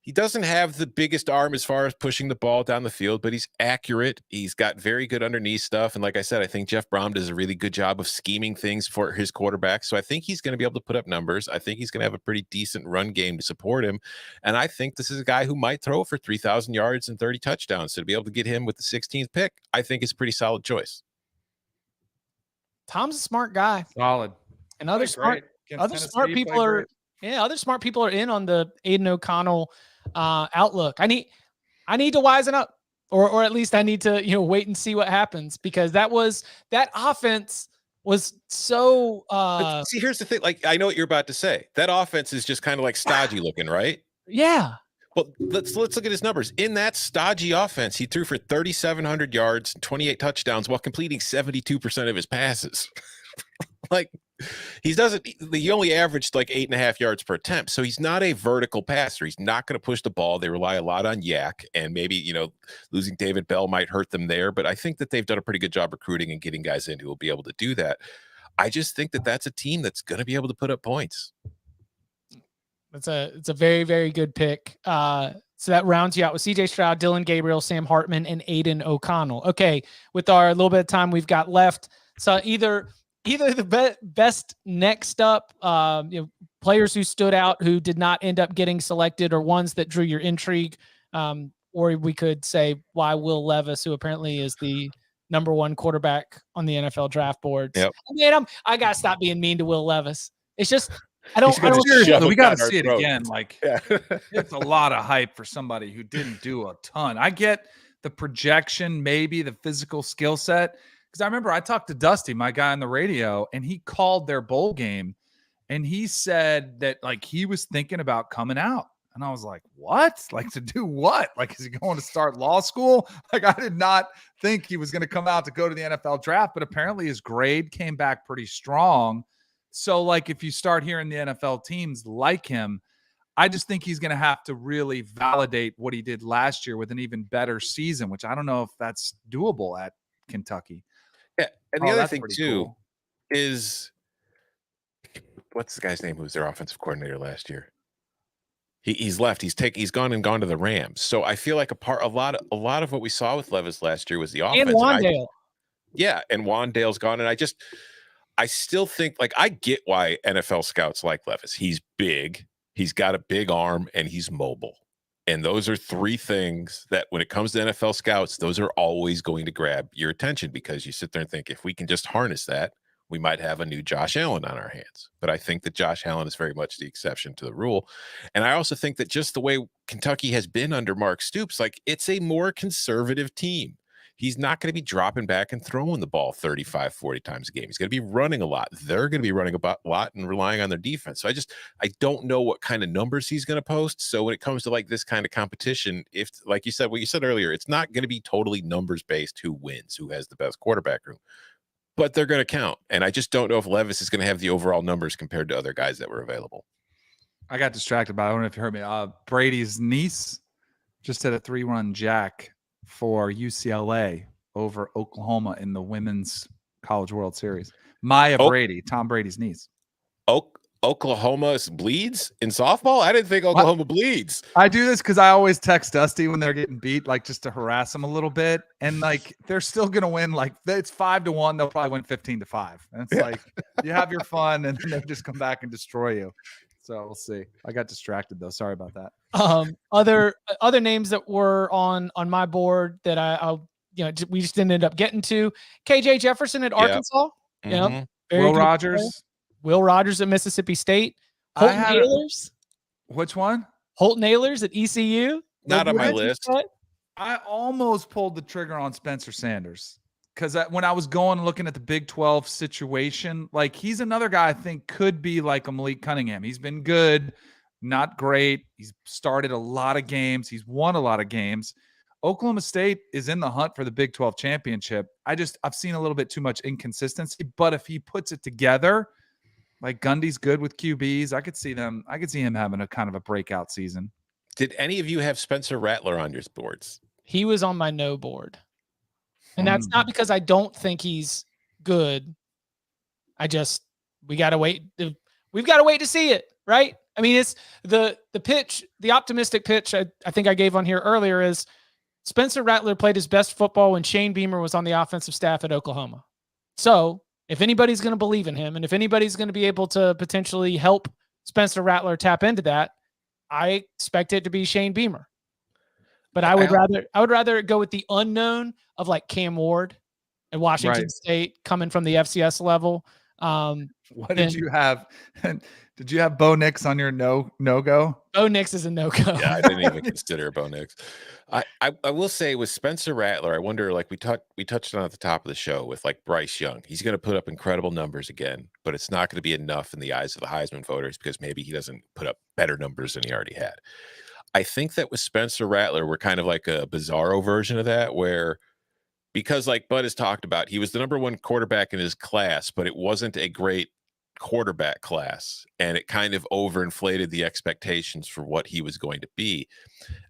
he doesn't have the biggest arm as far as pushing the ball down the field, but he's accurate. He's got very good underneath stuff. And like I said, I think Jeff Brom does a really good job of scheming things for his quarterback. So I think he's going to be able to put up numbers. I think he's going to have a pretty decent run game to support him. And I think this is a guy who might throw for 3,000 yards and 30 touchdowns. So to be able to get him with the 16th pick, I think is a pretty solid choice. Tom's a smart guy. Solid. And other smart people are in on the Aiden O'Connell outlook. I need to wisen up, or at least I need to wait and see what happens, because that offense was so see, here's the thing, like, I know what you're about to say. That offense is just kind of like stodgy looking, right? Yeah. Well, let's look at his numbers. In that stodgy offense, he threw for 3,700 yards and 28 touchdowns while completing 72% of his passes. Like, he only averaged like 8.5 yards per attempt. So he's not a vertical passer. He's not going to push the ball. They rely a lot on Yak, and maybe, losing David Bell might hurt them there. But I think that they've done a pretty good job recruiting and getting guys in who will be able to do that. I just think that that's a team that's going to be able to put up points. It's a very, very good pick. So that rounds you out with CJ Stroud, Dylan Gabriel, Sam Hartman, and Aiden O'Connell. Okay, with our little bit of time we've got left, so either the best next up, players who stood out who did not end up getting selected, or ones that drew your intrigue, or we could say why Will Levis, who apparently is the number 1 quarterback on the NFL draft boards. Yep. I gotta stop being mean to Will Levis. It's just Seriously, we got to see it throat. again. It's a lot of hype for somebody who didn't do a ton. I get the projection, maybe the physical skill set, because I remember I talked to Dusty, my guy on the radio, and he called their bowl game, and he said that he was thinking about coming out. And I was like, what? To do what? Is he going to start law school? I did not think he was going to come out to go to the NFL draft, but apparently his grade came back pretty strong. So, if you start hearing the NFL teams like him, I just think he's going to have to really validate what he did last year with an even better season, which I don't know if that's doable at Kentucky. Yeah, and the other thing, too, is what's the guy's name who was their offensive coordinator last year? He's left. He's gone to the Rams. So I feel like a lot of what we saw with Levis last year was the offense. And Wandale. And Wandale's gone. And I still think, I get why NFL scouts like Levis. He's big, he's got a big arm, and he's mobile. And those are 3 things that when it comes to NFL scouts, those are always going to grab your attention, because you sit there and think, if we can just harness that, we might have a new Josh Allen on our hands. But I think that Josh Allen is very much the exception to the rule. And I also think that just the way Kentucky has been under Mark Stoops, it's a more conservative team. He's not going to be dropping back and throwing the ball 35, 40 times a game. He's going to be running a lot. They're going to be running a lot and relying on their defense. So I don't know what kind of numbers he's going to post. So when it comes to this kind of competition, if, like you said, what you said earlier, it's not going to be totally numbers based who wins, who has the best quarterback room, but they're going to count. And I just don't know if Levis is going to have the overall numbers compared to other guys that were available. I got distracted by, I don't know if you heard me. Brady's niece just had a 3-run jack for UCLA over Oklahoma in the Women's College World Series. Maya Brady, Tom Brady's niece. Oklahoma bleeds in softball? I didn't think Oklahoma bleeds. I do this because I always text Dusty when they're getting beat, just to harass them a little bit. And they're still going to win. It's 5-1. They'll probably win 15-5. And it's you have your fun, and then they just come back and destroy you. So we'll see. I got distracted though. Sorry about that. Other names that were on my board that we just didn't end up getting to. KJ Jefferson at Arkansas. Will Rogers. Will Rogers at Mississippi State. Holton Ahlers. Which one? Holton Ahlers at ECU. Not on my list. I almost pulled the trigger on Spencer Sanders, because when I was looking at the Big 12 situation, he's another guy I think could be like a Malik Cunningham. He's been good, not great. He's started a lot of games. He's won a lot of games. Oklahoma State is in the hunt for the Big 12 championship. I've seen a little bit too much inconsistency, but if he puts it together, Gundy's good with QBs, I could see him having a kind of a breakout season. Did any of you have Spencer Rattler on your boards? He was on my no board. And that's not because I don't think he's good. We got to wait. We've got to wait to see it, right? I mean, it's the pitch, the optimistic pitch I think I gave on here earlier is Spencer Rattler played his best football when Shane Beamer was on the offensive staff at Oklahoma. So if anybody's going to believe in him, and if anybody's going to be able to potentially help Spencer Rattler tap into that, I expect it to be Shane Beamer. But I would rather go with the unknown of Cam Ward at Washington State coming from the FCS level. What did you have? Did you have Bo Nix on your no-go? Bo Nix is a no-go. Yeah, I didn't even consider Bo Nix. I will say with Spencer Rattler, I wonder, we touched on at the top of the show with Bryce Young. He's going to put up incredible numbers again, but it's not going to be enough in the eyes of the Heisman voters because maybe he doesn't put up better numbers than he already had. I think that with Spencer Rattler, we're kind of like a bizarro version of that, where because Bud has talked about, he was the number 1 quarterback in his class, but it wasn't a great quarterback class, and it kind of overinflated the expectations for what he was going to be.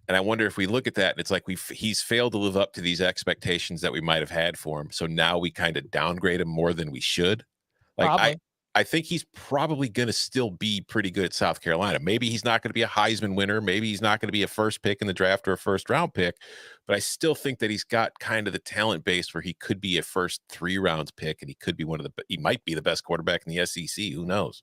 And I wonder if we look at that and it's like he's failed to live up to these expectations that we might have had for him. So now we kind of downgrade him more than we should. Like I think he's probably going to still be pretty good at South Carolina. Maybe he's not going to be a Heisman winner. Maybe he's not going to be a first pick in the draft or a first round pick, but I still think that he's got kind of the talent base where he could be a first 3 rounds pick, and he could be he might be the best quarterback in the SEC. Who knows?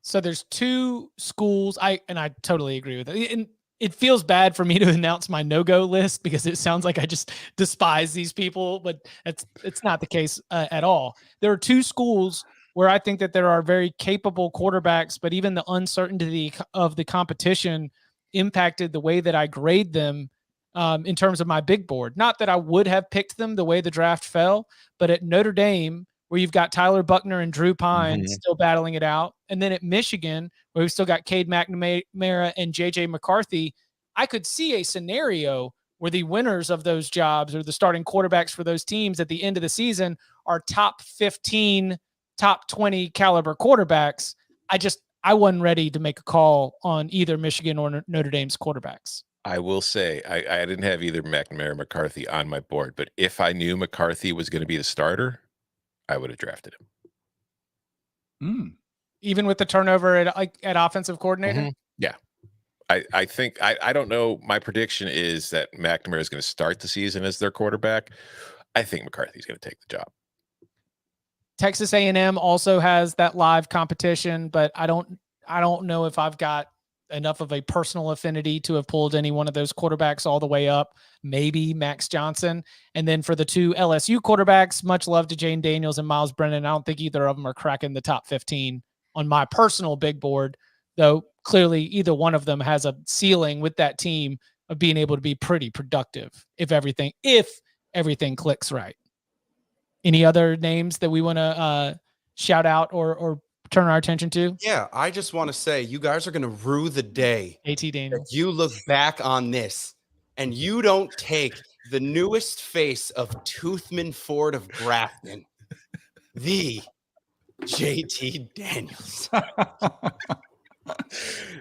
So there's 2 schools. I totally agree with it. And it feels bad for me to announce my no-go list because it sounds like I just despise these people, but it's not the case at all. There are 2 schools where I think that there are very capable quarterbacks, but even the uncertainty of the competition impacted the way that I grade them in terms of my big board. Not that I would have picked them the way the draft fell, but at Notre Dame, where you've got Tyler Buckner and Drew Pine still battling it out, and then at Michigan, where we've still got Cade McNamara and J.J. McCarthy, I could see a scenario where the winners of those jobs or the starting quarterbacks for those teams at the end of the season are top 15, top 20 caliber quarterbacks. I wasn't ready to make a call on either Michigan or Notre Dame's quarterbacks. I will say I didn't have either McNamara or McCarthy on my board, but if I knew McCarthy was going to be the starter, I would have drafted him. Even with the turnover at offensive coordinator? Yeah. I think I don't know. My prediction is that McNamara is going to start the season as their quarterback. I think McCarthy's going to take the job. Texas A&M also has that live competition, but I don't know if I've got enough of a personal affinity to have pulled any one of those quarterbacks all the way up. Maybe Max Johnson. And then for the 2 LSU quarterbacks, much love to Jane Daniels and Miles Brennan. I don't think either of them are cracking the top 15 on my personal big board, though clearly either one of them has a ceiling with that team of being able to be pretty productive if everything clicks right. Any other names that we want to shout out or turn our attention to? Yeah, I just want to say you guys are going to rue the day AT Daniels. that you look back on this and you don't take the newest face of Toothman Ford of Grafton, the JT Daniels.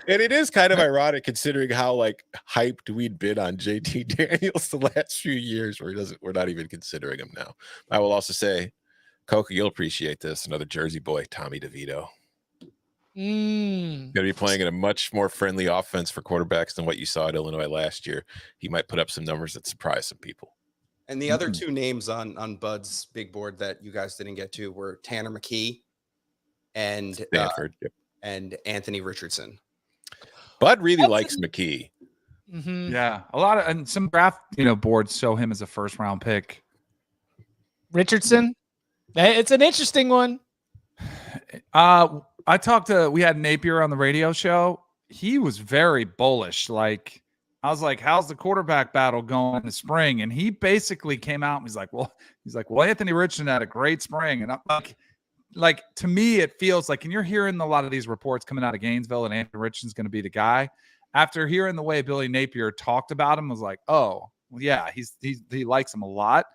And it is kind of ironic considering how like hyped we'd been on JT Daniels the last few years, where we're not even considering him now. I will also say, Coca, you'll appreciate this. Another Jersey boy, Tommy DeVito. Going to be playing in a much more friendly offense for quarterbacks than what you saw at Illinois last year. He might put up some numbers that surprise some people. And the other 2 names on Bud's big board that you guys didn't get to were Tanner McKee and Stanford, and Anthony Richardson. Bud really likes McKee. Yeah, a lot of and some draft boards show him as a first round pick. Richardson, it's an interesting one. We had Napier on the radio show. He was very bullish. Like, I was like, how's the quarterback battle going in the spring? And he basically came out and he's like, well, Anthony Richardson had a great spring. And I'm like, to me, it feels like, and you're hearing a lot of these reports coming out of Gainesville and Anthony Richardson's going to be the guy. After hearing the way Billy Napier talked about him, I was like, oh, well, yeah, he likes him a lot.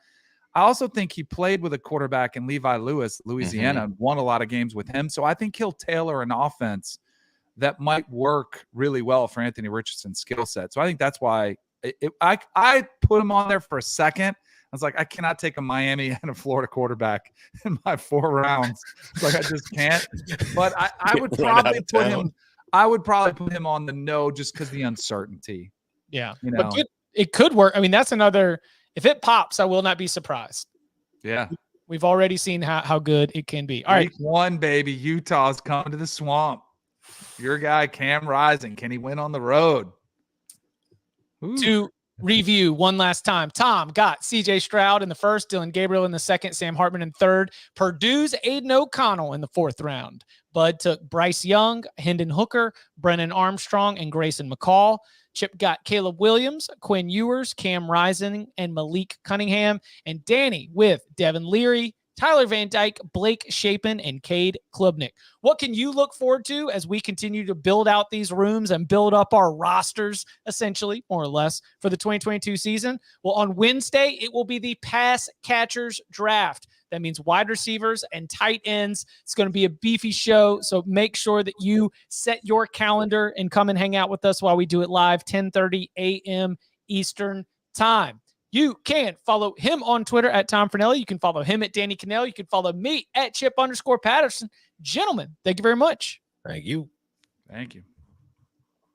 I also think he played with a quarterback in Levi Lewis, Louisiana, and won a lot of games with him. So I think he'll tailor an offense that might work really well for Anthony Richardson's skill set. So I think that's why I put him on there for a second. I was like, I cannot take a Miami and a Florida quarterback in my 4 rounds. It's like, I just can't. But I would probably put him. I would probably put him on the no just because the uncertainty. Yeah, but it could work. I mean, that's another. If it pops, I will not be surprised. Yeah, we've already seen how good it can be. All right, Week 1, baby. Utah's coming to the swamp. Your guy Cam Rising, can he win on the road? To review one last time, Tom got CJ Stroud in the 1st, Dylan Gabriel in the 2nd, Sam Hartman in 3rd, Purdue's Aiden O'Connell in the 4th round. Bud took Bryce Young, Hendon Hooker, Brennan Armstrong, and Grayson McCall. Chip got Caleb Williams, Quinn Ewers, Cam Rising, and Malik Cunningham. And Danny with Devin Leary, Tyler Van Dyke, Blake Shapen, and Cade Klubnik. What can you look forward to as we continue to build out these rooms and build up our rosters, essentially, more or less, for the 2022 season? Well, on Wednesday, it will be the Pass Catchers Draft. That means wide receivers and tight ends. It's going to be a beefy show. So make sure that you set your calendar and come and hang out with us while we do it live, 10:30 a.m. Eastern time. You can follow him on Twitter at Tom Fernelli. You can follow him at Danny Cannell. You can follow me at Chip_Patterson. Gentlemen, thank you very much. Thank you. Thank you.